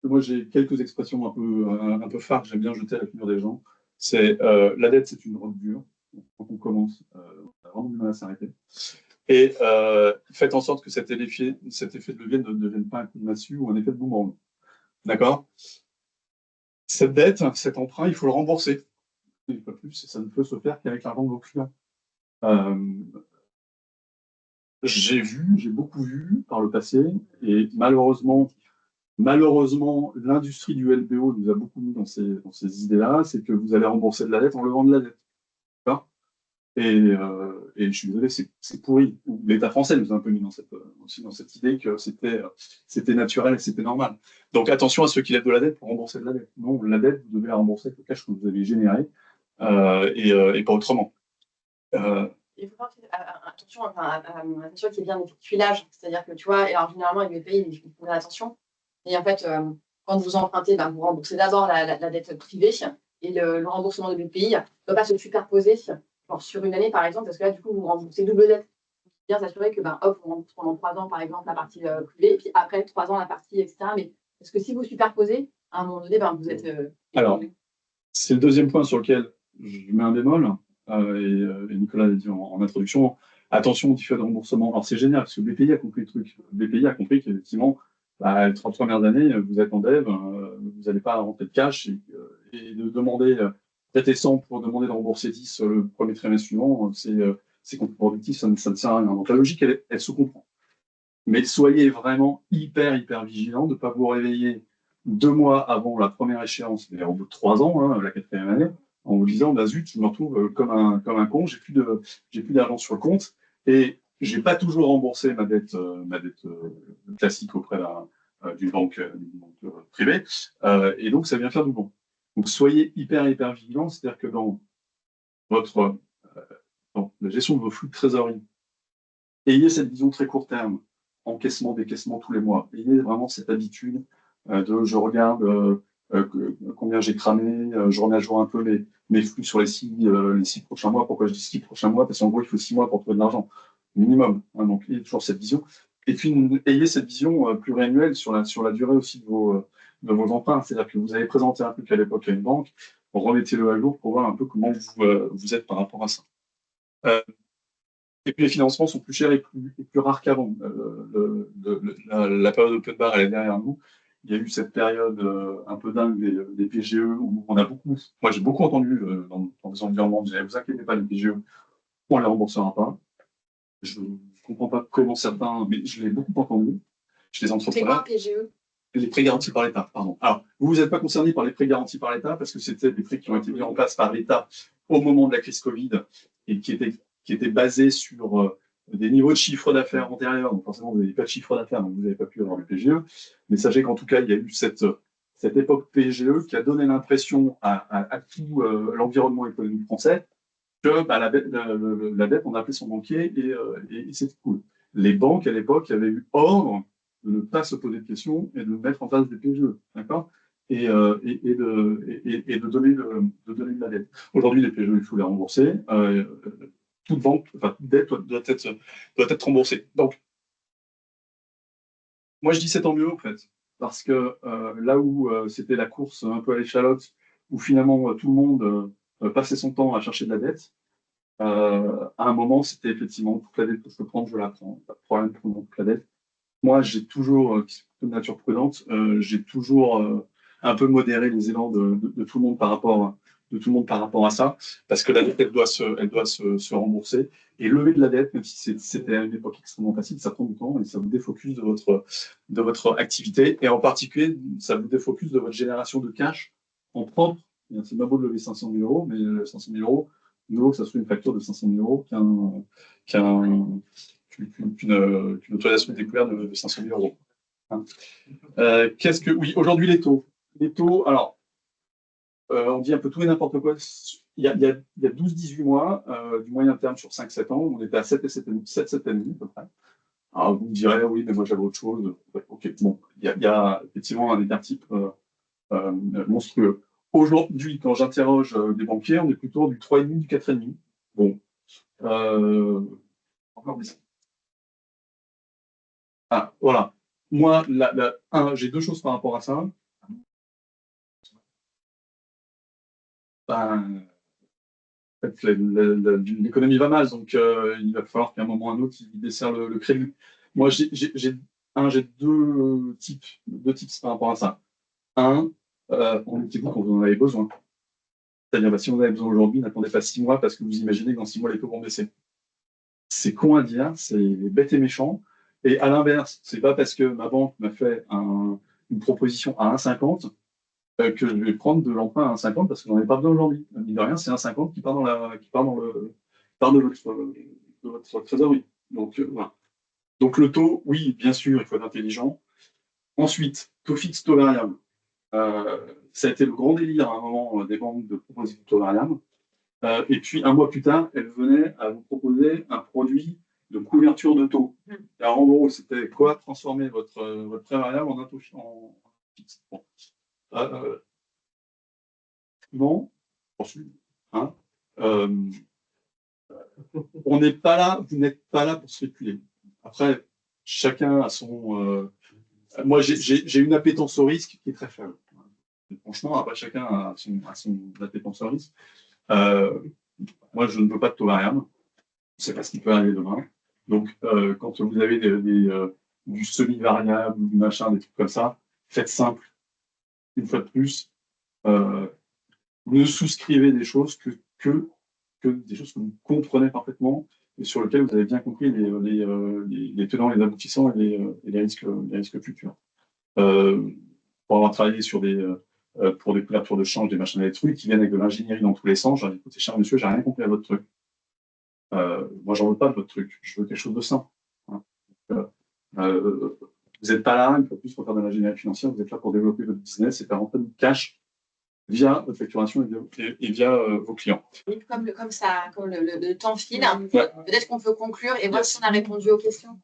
Moi, j'ai quelques expressions un peu phares que j'aime bien jeter à la figure des gens. C'est la dette, c'est une drogue dure. Quand on commence, on a vraiment du mal à s'arrêter. Et faites en sorte que cet effet de levier ne devienne pas un coup de massue ou un effet de boomerang. D'accord? Cette dette, cet emprunt, il faut le rembourser. Et pas plus, ça ne peut se faire qu'avec l'argent de vos clients. J'ai beaucoup vu par le passé, et malheureusement, l'industrie du LBO nous a beaucoup mis dans ces idées-là, c'est que vous allez rembourser de la dette en levant de la dette. Et je suis désolé, c'est pourri. L'État français nous a un peu mis aussi dans cette idée que c'était naturel et c'était normal. Donc attention à ceux qui lèvent de la dette pour rembourser de la dette. Non, la dette, vous devez la rembourser avec le cash que vous avez généré et pas autrement. Il faut faire attention qu'il y ait bien des tuilages. C'est-à-dire que tu vois, et alors généralement avec les pays, il faut faire attention. Et en fait, quand vous empruntez, vous remboursez d'abord la dette privée et le remboursement de BPI ne doit pas se superposer sur une année, par exemple, parce que là, du coup, vous remboursez double dette. Bien s'assurer que, on rembourse pendant 3 ans, par exemple, la partie privée, et puis après 3 ans, la partie, etc. Mais parce que si vous superposez, à un moment donné, vous êtes. Alors, c'est le deuxième point sur lequel je mets un bémol, et Nicolas l'a dit en introduction. Attention aux différents remboursements. Alors, c'est génial, parce que BPI a compris le truc. BPI a compris qu'effectivement, les 3 premières années, vous êtes en dev, vous n'allez pas rentrer de cash, et de demander. Prêter 100 pour demander de rembourser 10 le premier trimestre suivant, c'est contre-productif, ça ne sert à rien. Donc la logique, elle se comprend. Mais soyez vraiment hyper vigilants de ne pas vous réveiller 2 mois avant la première échéance, c'est-à-dire au bout de 3 ans, la 4e année, en vous disant, bah zut, je me retrouve comme un con, j'ai plus d'argent sur le compte et j'ai pas toujours remboursé ma dette classique auprès d'une banque, privée, et donc ça vient faire doublon. Donc soyez hyper vigilants, c'est-à-dire que dans la gestion de vos flux de trésorerie, ayez cette vision très court terme, encaissement, décaissement tous les mois. Ayez vraiment cette habitude de je regarde combien j'ai cramé, je remets à jour un peu mes flux sur les 6 prochains mois. Pourquoi je dis 6 prochains mois? Parce qu'en gros, il faut 6 mois pour trouver de l'argent, minimum. Hein, donc, ayez toujours cette vision. Et puis, ayez cette vision pluriannuelle sur la durée aussi de vos emprunts. C'est-à-dire que vous avez présenté un truc à l'époque à une banque, remettez-le à jour pour voir un peu comment vous êtes par rapport à ça. Et puis les financements sont plus chers et plus rares qu'avant. La période open bar, elle est derrière nous. Il y a eu cette période un peu dingue des PGE où moi j'ai beaucoup entendu dans des environnements, ne vous inquiétez pas, les PGE, on ne les remboursera pas. Je ne comprends pas comment certains, mais je l'ai beaucoup entendu chez les entrepreneurs. C'est quoi, PGE? Les prêts garantis par l'État, pardon. Alors, vous n'êtes pas concerné par les prêts garantis par l'État parce que c'était des prêts qui ont été mis en place par l'État au moment de la crise Covid et qui étaient basés sur des niveaux de chiffre d'affaires antérieurs. Donc, forcément, vous n'avez pas de chiffre d'affaires, donc vous n'avez pas pu avoir le PGE. Mais sachez qu'en tout cas, il y a eu cette époque PGE qui a donné l'impression à tout l'environnement économique français que bah, la dette, on appelait son banquier et c'était cool. Les banques, à l'époque, avaient eu ordre de ne pas se poser de questions et de mettre en place des PGE, d'accord, et de donner de la dette. Aujourd'hui, les PGE, il faut les rembourser. Toute dette doit être remboursée. Donc, moi, je dis c'est tant mieux, en fait, parce que là où c'était la course un peu à l'échalote, où finalement tout le monde passait son temps à chercher de la dette, à un moment, c'était effectivement toute la dette que je peux prendre, je la prends. Pas de problème pour prendre toute la dette. Moi, j'ai toujours, de nature prudente, j'ai toujours un peu modéré les élans de tout le monde par rapport à ça, parce que la dette, elle doit se rembourser. Et lever de la dette, même si c'était à une époque extrêmement facile, ça prend du temps et ça vous défocus de votre activité. Et en particulier, ça vous défocus de votre génération de cash en propre. C'est pas beau de lever 500 000 euros, mais 500 000 euros, il vaut que ça soit une facture de 500 000 euros qu'une autorisation de découverte de 500 000 euros. Hein. Oui, aujourd'hui, les taux. Les taux, alors, on dit un peu tout et n'importe quoi. Il y a 12-18 mois, du moyen terme sur 5-7 ans, on était à 7,5 à peu près. Alors, vous me direz, oui, mais moi j'avais autre chose. Ok, bon, il y a effectivement un écart type monstrueux. Aujourd'hui, quand j'interroge des banquiers, on est plutôt du 3,5, du 4,5. Bon, encore des. Ah, voilà. Moi, j'ai deux choses par rapport à ça. Ben, en fait, l'économie va mal, donc il va falloir qu'à un moment ou à un autre, il desserre le crédit. Moi, j'ai deux types par rapport à ça. Un, on écoutez-vous quand vous en avez besoin. C'est-à-dire, bah, si vous en avez besoin aujourd'hui, n'attendez pas 6 mois parce que vous imaginez que dans 6 mois, les taux vont baisser. C'est con à dire, c'est bête et méchant. Et à l'inverse, c'est pas parce que ma banque m'a fait une proposition à 1,50 que je vais prendre de l'emprunt à 1,50 parce que j'en ai pas besoin aujourd'hui. Mine de rien, c'est 1,50 qui part de votre trésorerie. Donc, voilà. Donc, le taux, oui, bien sûr, il faut être intelligent. Ensuite, taux fixe, taux variable. Ça a été le grand délire à un moment des banques de proposer du taux variable. Et puis, un mois plus tard, elles venaient à vous proposer un produit de couverture de taux. Alors, en gros, c'était quoi? Transformer votre prêt variable en un taux fixe. Bon. Non, hein, on n'est pas là, vous n'êtes pas là pour spéculer. Après, chacun a son. Moi, j'ai une appétence au risque qui est très faible. Franchement, après, chacun a son appétence au risque. Moi, je ne veux pas de taux variable. Je ne sais pas ce qui peut arriver demain. Donc, quand vous avez du semi-variable, du machin, des trucs comme ça, faites simple. Une fois de plus, ne souscrivez des choses que des choses que vous comprenez parfaitement et sur lesquelles vous avez bien compris les tenants, les aboutissants et les risques futurs. Pour avoir travaillé sur des pour des couvertures de change, des machins, des trucs, qui viennent avec de l'ingénierie dans tous les sens. J'ai dit, écoutez, cher monsieur, j'ai rien compris à votre truc. Moi, j'en veux pas de votre truc. Je veux quelque chose de simple. Hein. Vous n'êtes pas là, une fois de plus, pour faire de l'ingénierie financière, vous êtes là pour développer votre business et faire rentrer du cash via votre facturation et via vos clients. Comme le temps file, Ouais. peut-être qu'on peut conclure et voir si on a répondu aux questions.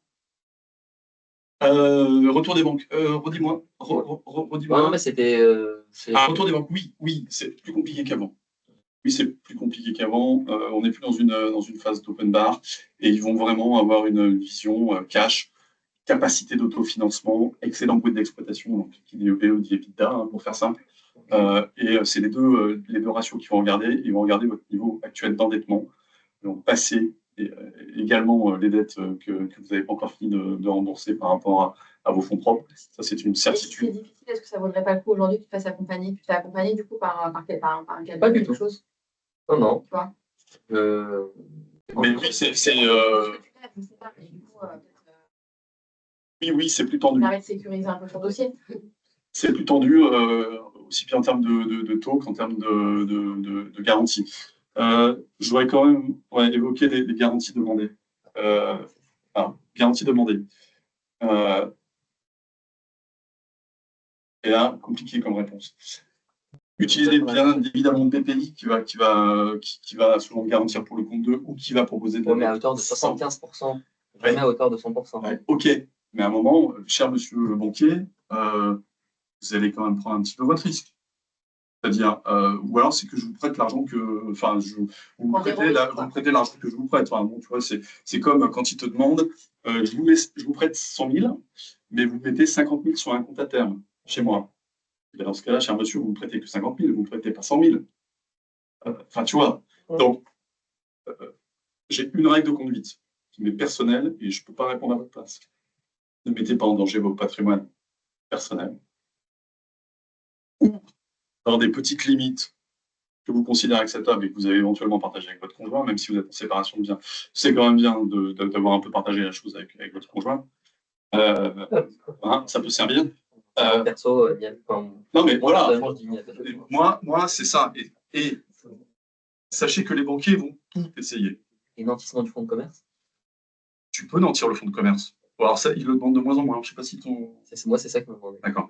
Retour des banques. Redis-moi. Redis-moi. Non, mais c'était. Retour des banques. Oui, c'est plus compliqué qu'avant. Oui, c'est plus compliqué qu'avant. On n'est plus dans une phase d'open bar et ils vont vraiment avoir une vision cash, capacité d'autofinancement, excellent bruit d'exploitation, donc qui dit EBE, dit EBITDA, hein, pour faire simple. Et c'est les deux ratios qu'ils vont regarder. Ils vont regarder votre niveau actuel d'endettement, donc passé, et également les dettes que vous n'avez pas encore fini de rembourser par rapport à vos fonds propres. Ça, c'est une certitude. C'est difficile, est-ce que ça ne vaudrait pas le coup aujourd'hui que tu te fasses accompagner, tu te fais accompagner du coup par un cabinet, Pas du quelque tout. chose, Non. tu vois? Mais oui, c'est. Je sais pas, mais du coup, Oui, c'est plus ça tendu. permet de sécuriser un peu ton dossier. C'est plus tendu, aussi bien en termes de taux qu'en termes de garantie. Je voudrais quand même évoquer les garanties demandées. Garanties demandées. Et là, compliqué comme réponse. Utilisez bien évidemment BPI qui va souvent garantir pour le compte 2 ou qui va proposer de Ouais, mais à hauteur de 75%, jamais à hauteur de 100%. Ouais, ok, mais à un moment, cher monsieur le banquier, vous allez quand même prendre un petit peu votre risque. C'est-à-dire, ou alors c'est que je vous prête l'argent que, enfin, vous me prêtez l'argent que je vous prête. Enfin, bon, tu vois, c'est comme quand ils te demandent, je vous prête 100 000, mais vous mettez 50 000 sur un compte à terme chez moi. Et dans ce cas-là, cher monsieur, vous ne prêtez que 50 000, vous ne prêtez pas 100 000. Enfin, tu vois. Donc, j'ai une règle de conduite qui m'est personnelle et je ne peux pas répondre à votre place. Ne mettez pas en danger vos patrimoines personnels. Ou dans des petites limites que vous considérez acceptables et que vous avez éventuellement partagé avec votre conjoint, même si vous êtes en séparation de biens, c'est quand même bien d'avoir un peu partagé la chose avec votre conjoint. Ça peut servir. Perso, non, mais voilà. Moi c'est ça. Et sachez que les banquiers vont tout essayer. Et nantissement du fonds de commerce? Tu peux nantir le fonds de commerce. Bon, alors ça, ils le demandent de moins en moins. Je ne sais pas si ton. Moi, c'est ça que me demandait. D'accord.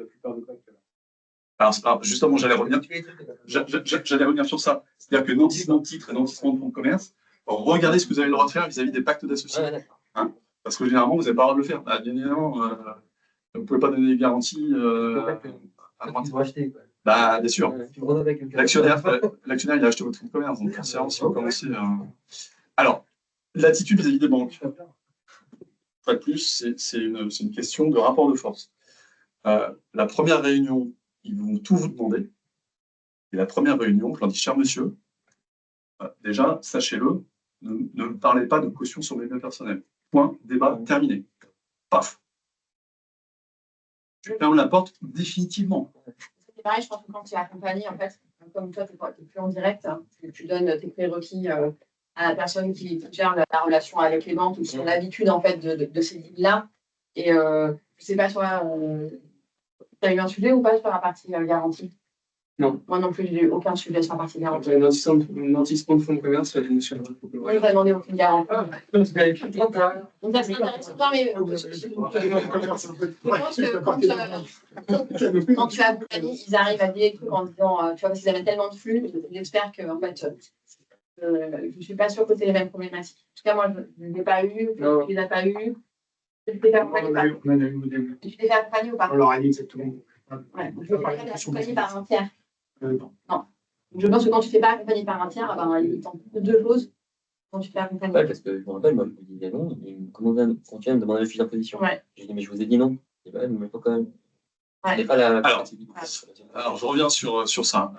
Alors, justement, j'allais revenir sur ça. C'est-à-dire que nantissement de titre et nantissement de fonds de commerce, regardez ce que vous avez le droit de faire vis-à-vis des pactes d'associés. Ouais, parce que généralement, vous n'avez pas le droit de le faire. Bien évidemment, vous ne pouvez pas donner des garanties à droite. Bien sûr. L'actionnaire, il a acheté votre fonds de commerce. Donc, forcément, si vous commencez. Alors, l'attitude vis-à-vis des banques. Pas de plus, c'est une question de rapport de force. La première réunion, ils vont tout vous demander. Et la première réunion, je leur dis, cher monsieur, déjà, sachez-le, ne parlez pas de caution sur mes biens personnels. Point, débat terminé. Paf. Je ferme la porte définitivement. C'est pareil, je pense que quand tu es accompagné, en fait, comme toi, tu n'es plus en direct, hein, tu donnes tes prérequis à la personne qui gère la relation avec les banques ou qui ont l'habitude en fait de ces deals-là. Et je ne sais pas, toi, tu as eu un sujet ou pas sur la partie garantie? Non. Moi non plus, j'ai eu aucun sujet sur la partie garantie. Nantissement de fonds de commerce, je me suis Moi, je n'ai pas demandé aucune garantie. Donc, ça c'est intéressant. Non, mais je pense que quand tu as accompagné, ils arrivent à dire des trucs en disant, tu vois, parce qu'ils avaient tellement de flux, j'espère que, en fait, je ne suis pas sûre que c'est les mêmes problématiques. En tout cas, moi, je ne l'ai pas eu, tu ne les as pas eu. Tu t'es fait accompagner ou pas? Tu t'es fait accompagner ou pas? On leur a dit exactement. Ouais, je ne pas accompagner par un tiers. Non. Je pense que quand tu ne fais pas accompagner par un tiers, il t'en faut deux choses quand tu te fais accompagner. Ouais, parce que je me rappelle, moi, je me disais non, ils me continuaient à me demander le fiche d'imposition. Ouais. Je dis, mais je vous ai dit non. Je dis, ouais, mais quand même. Ouais. Ce n'est pas la. Alors, je reviens sur ça.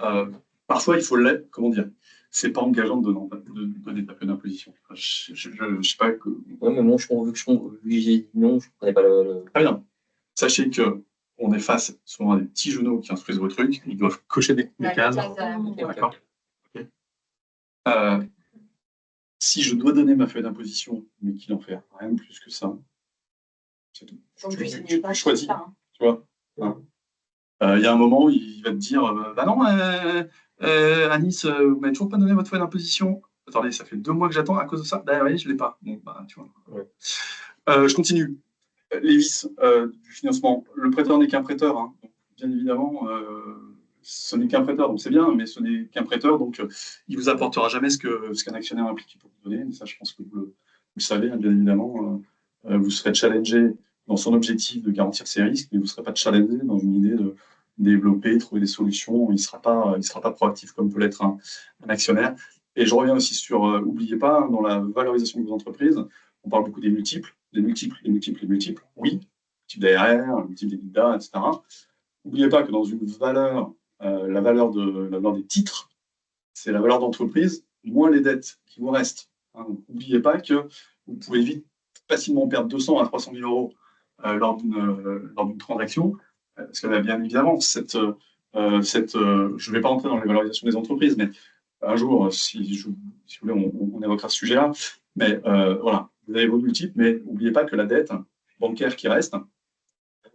Parfois, il faut l'être, comment dire, c'est pas engageant de donner ta peu d'imposition. Je ne sais pas que. Oui, mais moi, vu que j'ai dit non, je ne comprenais pas le. Très bien. Sachez que on est face souvent à des petits genoux qui instruisent vos trucs, ils doivent cocher des cases. D'accord. Okay. Si je dois donner ma feuille d'imposition, mais qu'il en fait rien de plus que ça, c'est tout. Je choisis, tu vois. Il y a un moment, il va te dire bah non, Anis, vous m'avez toujours pas donné votre feuille d'imposition. Attendez, ça fait 2 mois que j'attends à cause de ça. Bah oui, je l'ai pas. Bon, bah, tu vois. Ouais. Je continue. Les vices du financement. Le prêteur n'est qu'un prêteur. Hein. Donc, bien évidemment, ce n'est qu'un prêteur, donc c'est bien, mais ce n'est qu'un prêteur, donc il vous apportera jamais ce qu'un actionnaire implique pour vous donner. Mais ça, je pense que vous le savez, hein, bien évidemment. Vous serez challengé dans son objectif de garantir ses risques, mais vous ne serez pas challengé dans une idée de développer, trouver des solutions. Il ne sera pas proactif comme peut l'être un actionnaire. Et je reviens aussi sur, n'oubliez pas, dans la valorisation de vos entreprises, on parle beaucoup des multiples, oui, multiples d'ARR, multiples d'EBITDA, etc. N'oubliez pas que dans une valeur, la valeur des titres, c'est la valeur d'entreprise, moins les dettes qui vous restent. Hein. N'oubliez pas que vous pouvez vite facilement perdre 200 à 300 000 euros lors d'une transaction, parce que bien évidemment, je ne vais pas rentrer dans les valorisations des entreprises, mais un jour, si vous voulez, on évoquera ce sujet-là, mais voilà, vous avez vos multiples, mais n'oubliez pas que la dette bancaire qui reste,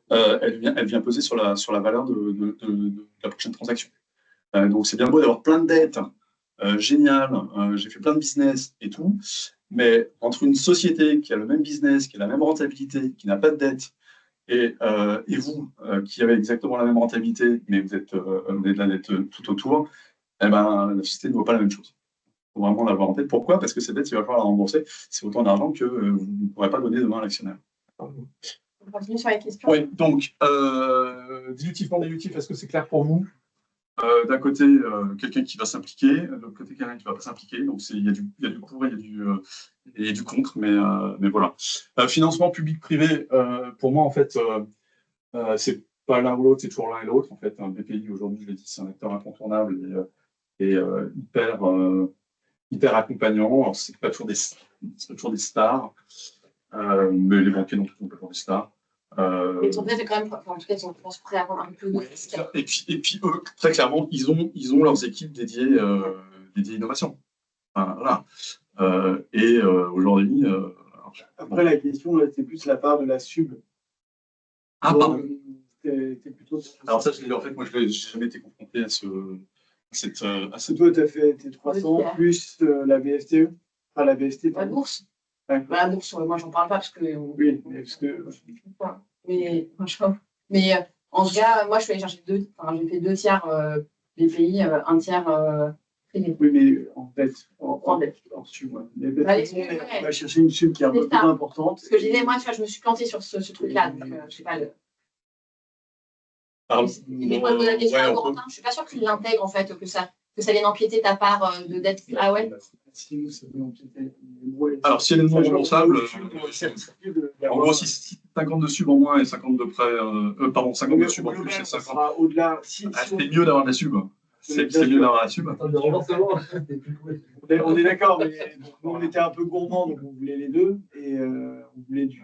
elle vient peser sur la valeur de la prochaine transaction. Donc c'est bien beau d'avoir plein de dettes, génial, j'ai fait plein de business et tout, mais entre une société qui a le même business, qui a la même rentabilité, qui n'a pas de dette, et vous, qui avez exactement la même rentabilité, mais vous êtes de la dette tout autour, eh ben, la société ne vaut pas la même chose. Il faut vraiment l'avoir en tête. Pourquoi? Parce que cette dette, il va falloir la rembourser. C'est autant d'argent que vous ne pourrez pas donner demain à l'actionnaire. On continue sur les questions. Oui, donc, dilutif, non dilutif, est-ce que c'est clair pour vous? D'un côté, quelqu'un qui va s'impliquer, de l'autre côté, quelqu'un qui ne va pas s'impliquer. Donc, il y a du pour et il y a du contre, mais voilà. Financement public-privé, pour moi, en fait, c'est pas l'un ou l'autre, c'est toujours l'un et l'autre. En fait, un BPI, aujourd'hui, je l'ai dit, c'est un acteur incontournable et hyper accompagnant. Alors, c'est pas toujours des stars, mais les banquiers non plus complètement des stars. Ils sont prêts quand même, en tout cas, ils sont prêts à avoir un peu de risque. Et puis eux, très clairement, ils ont leurs équipes dédiées innovation. Enfin, voilà. Aujourd'hui. Après, la question, c'est plus la part de la sub. Ah, pardon. Plutôt... Alors, ça, en fait, moi, je n'ai jamais été confronté à cette. Toi, tu as fait tes 300 plus la BFTE. Enfin, la BST. La bourse. Ouais. Bah, la bourse, moi, j'en parle pas parce que. Oui, mais parce que. Mais en tout cas, moi, je suis allée chercher j'ai fait 2 tiers BPI, 1 tiers privé. Oui, mais en fait, en sub, on va chercher une sub qui est un peu plus importante. Ce que je disais, moi, tu vois, je me suis plantée sur ce truc-là. Donc, je sais pas le. Mais moi, je pose la question à Corentin, je suis pas sûre que tu l'intègres, en fait, que ça vienne empiéter ta part de dette. Ah ouais? Alors, si elle est non remboursable, en gros, si 50 de sub en moins et 50 de prêt, 50 de sub en plus et 50. Au-delà. C'est mieux d'avoir de la sub. C'est mieux d'avoir la sub. On est d'accord, mais on était un peu gourmand, donc on voulait les deux et on voulait du.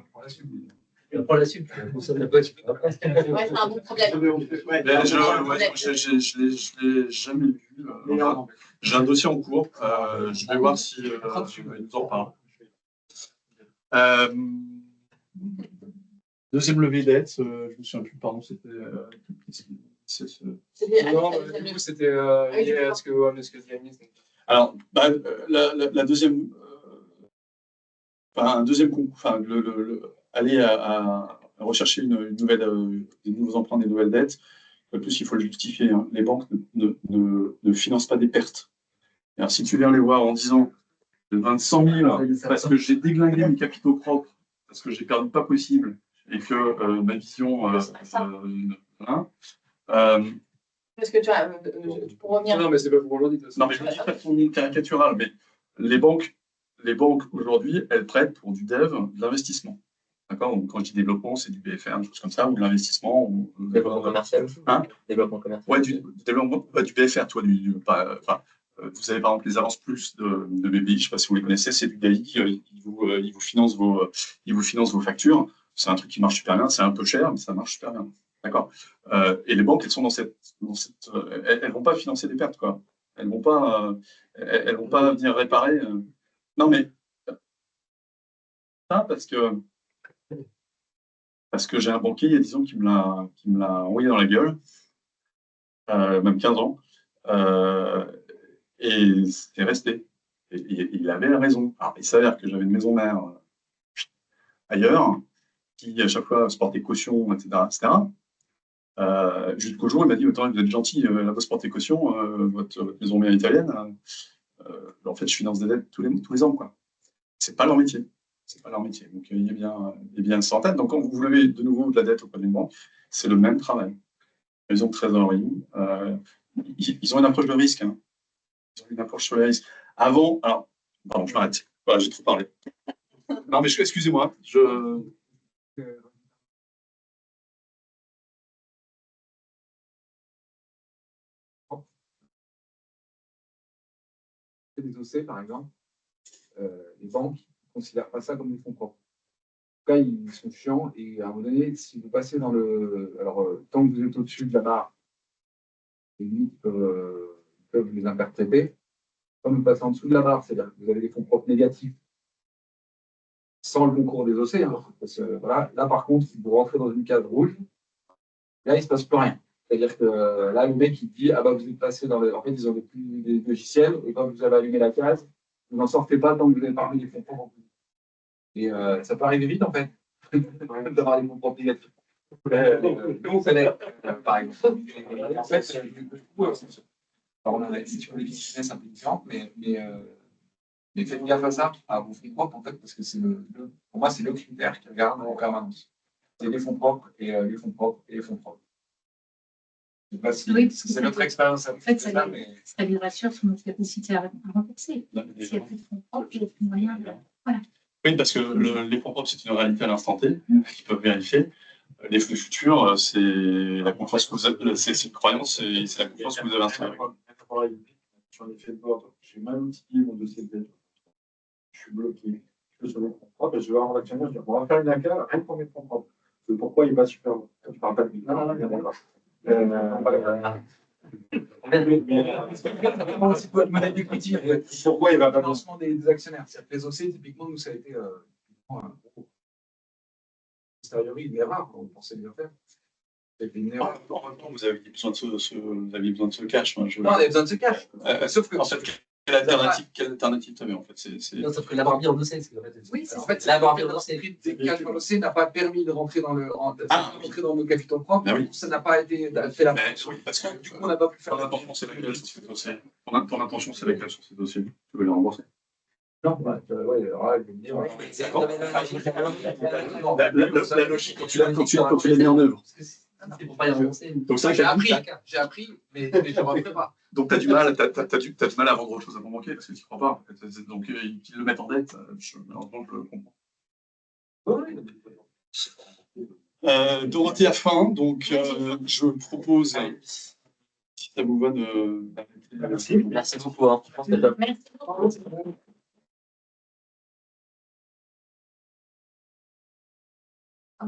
On prend la suite, on consomme la boîte. Ouais, c'est un bon problème. Je l'ai jamais vu. J'ai un dossier en cours. Je vais voir si il nous en parle. Deuxième levée dette, je me souviens plus, pardon, c'était. Non, du coup, c'était lié à ce que dit Anis. Alors, la deuxième. Un deuxième coup, aller à rechercher des nouveaux emprunts, des nouvelles dettes. En plus, il faut le justifier. Hein. Les banques ne financent pas des pertes. Alors, si tu viens les voir en disant je demande 100 000 parce que j'ai déglingué mes capitaux propres, parce que j'ai perdu pas possible et que ma vision. Parce que tu vois, pour revenir. Non, mais c'est pas pour aujourd'hui. Non, mais je le dis de façon caricaturale, mais les banques aujourd'hui, elles prêtent pour du dev, de l'investissement. D'accord? Donc, quand je dis développement, c'est du BFR, des choses comme ça, ou de l'investissement. Développement commercial. Hein? Développement commercial. Ouais, du développement, du BFR, toi, vous avez par exemple les avances plus de BPI, je ne sais pas si vous les connaissez, c'est du DAI, ils vous financent vos factures. C'est un truc qui marche super bien, c'est un peu cher, mais ça marche super bien. D'accord? Et les banques, elles sont dans cette elles vont pas financer des pertes, quoi. Elles vont pas venir réparer. Non, mais ça, parce que j'ai un banquier il y a 10 ans qui me l'a envoyé dans la gueule. même 15 ans. Et c'était resté. Et il avait raison. Alors, il s'avère que j'avais une maison mère ailleurs, qui à chaque fois se portait caution, etc. Jusqu'au jour où il m'a dit, attends, vous êtes gentil, là vous se portez caution, votre maison mère italienne, en fait je finance des dettes tous les ans, quoi. C'est pas leur métier. C'est pas leur métier. Donc il est bien ça en tête. Donc quand vous levez de nouveau de la dette auprès d'une banque, c'est le même travail. Ils ont trésorerie, ils ont une approche de risque, hein. Ils ont une approche sur les risques. Avant, alors, pardon, je m'arrête. Voilà, j'ai trop parlé. Non, mais excusez-moi, des OC, par exemple, les banques ne considèrent pas ça comme des fonds propres. En tout cas, ils sont chiants et à un moment donné, si vous passez dans le. Alors, tant que vous êtes au-dessus de la barre, les limites peuvent les interpréter. Quand vous passez en dessous de la barre, c'est-à-dire que vous avez des fonds propres négatifs sans le concours des OC, hein, parce que, voilà, là, par contre, vous rentrez dans une case rouge, là, il ne se passe plus rien. C'est-à-dire que là, le mec, il dit, ah bah, vous êtes passé dans le. En fait, ils ont des logiciels, et quand vous avez allumé la case, vous n'en sortez pas tant que vous n'avez pas remis les fonds propres. Et ça peut arriver vite, en fait, d'avoir des fonds propres négatifs. Nous, on connaît, par exemple. Et en fait, du coup, alors, on a une situation de business un peu différente, mais faites gaffe à ça, à vos fonds propres, en fait, parce que pour moi, c'est le critère qui regarde en permanence. C'est les fonds propres et les fonds propres et les fonds propres. Je ne sais pas si Oui, c'est notre expérience. En fait, ça lui rassure sur notre capacité à rembourser. S'il n'y a plus de fonds propres, il n'y a plus de moyens. Voilà. Oui, parce que les fonds propres, c'est une réalité à l'instant T, qu'ils peuvent vérifier. Les flux futurs, c'est la confiance que vous avez, c'est une croyance, c'est la confiance que vous avez installée. J'en ai fait de bord. J'ai mal outillé mon dossier de dette. Je suis bloqué. Je peux sur les fonds propres et je vais voir l'actionnaire. Je dis, on va faire une ACA, rien pour mes fonds propres. Pourquoi il va super bon? Je ne parle pas de lui. Non, bien d'accord. Pourquoi il va pas le lancement des actionnaires? C'est-à-dire que les OC, typiquement, nous, ça a été une erreur, on pensait bien faire. Une erreur. En même temps, vous aviez besoin de ce cash. Non, on avait besoin de ce cash. Sauf que, en fait, quelle alternative tu avais, en fait? Non, sauf que l'avoir mis en dossier, c'est oui, en fait, l'avoir mis en dossier des cash en dossier n'a pas permis de rentrer dans nos capitaux propres. Ben oui. Ça n'a pas été fait la Oui, parce que du coup, on n'a pas pu faire. ton intention, c'est laquelle sur ces dossiers? Ton intention, c'est laquelle sur ces dossiers? Tu veux les rembourser? Non, ouais, alors là, je vais me dire. La logique, quand tu l'as mis en œuvre. C'est pour pas y rembourser. Donc ça, j'ai appris, mais je ne refais pas. Donc tu as du mal à vendre autre chose à ton banquier parce que tu ne crois pas. En fait. Donc qu'ils le mettent en dette, malheureusement, je le comprends. Dorothée a faim, donc je propose, si ça vous va, de. Merci beaucoup. Hein. Je pense que c'est top. Merci beaucoup. Ah.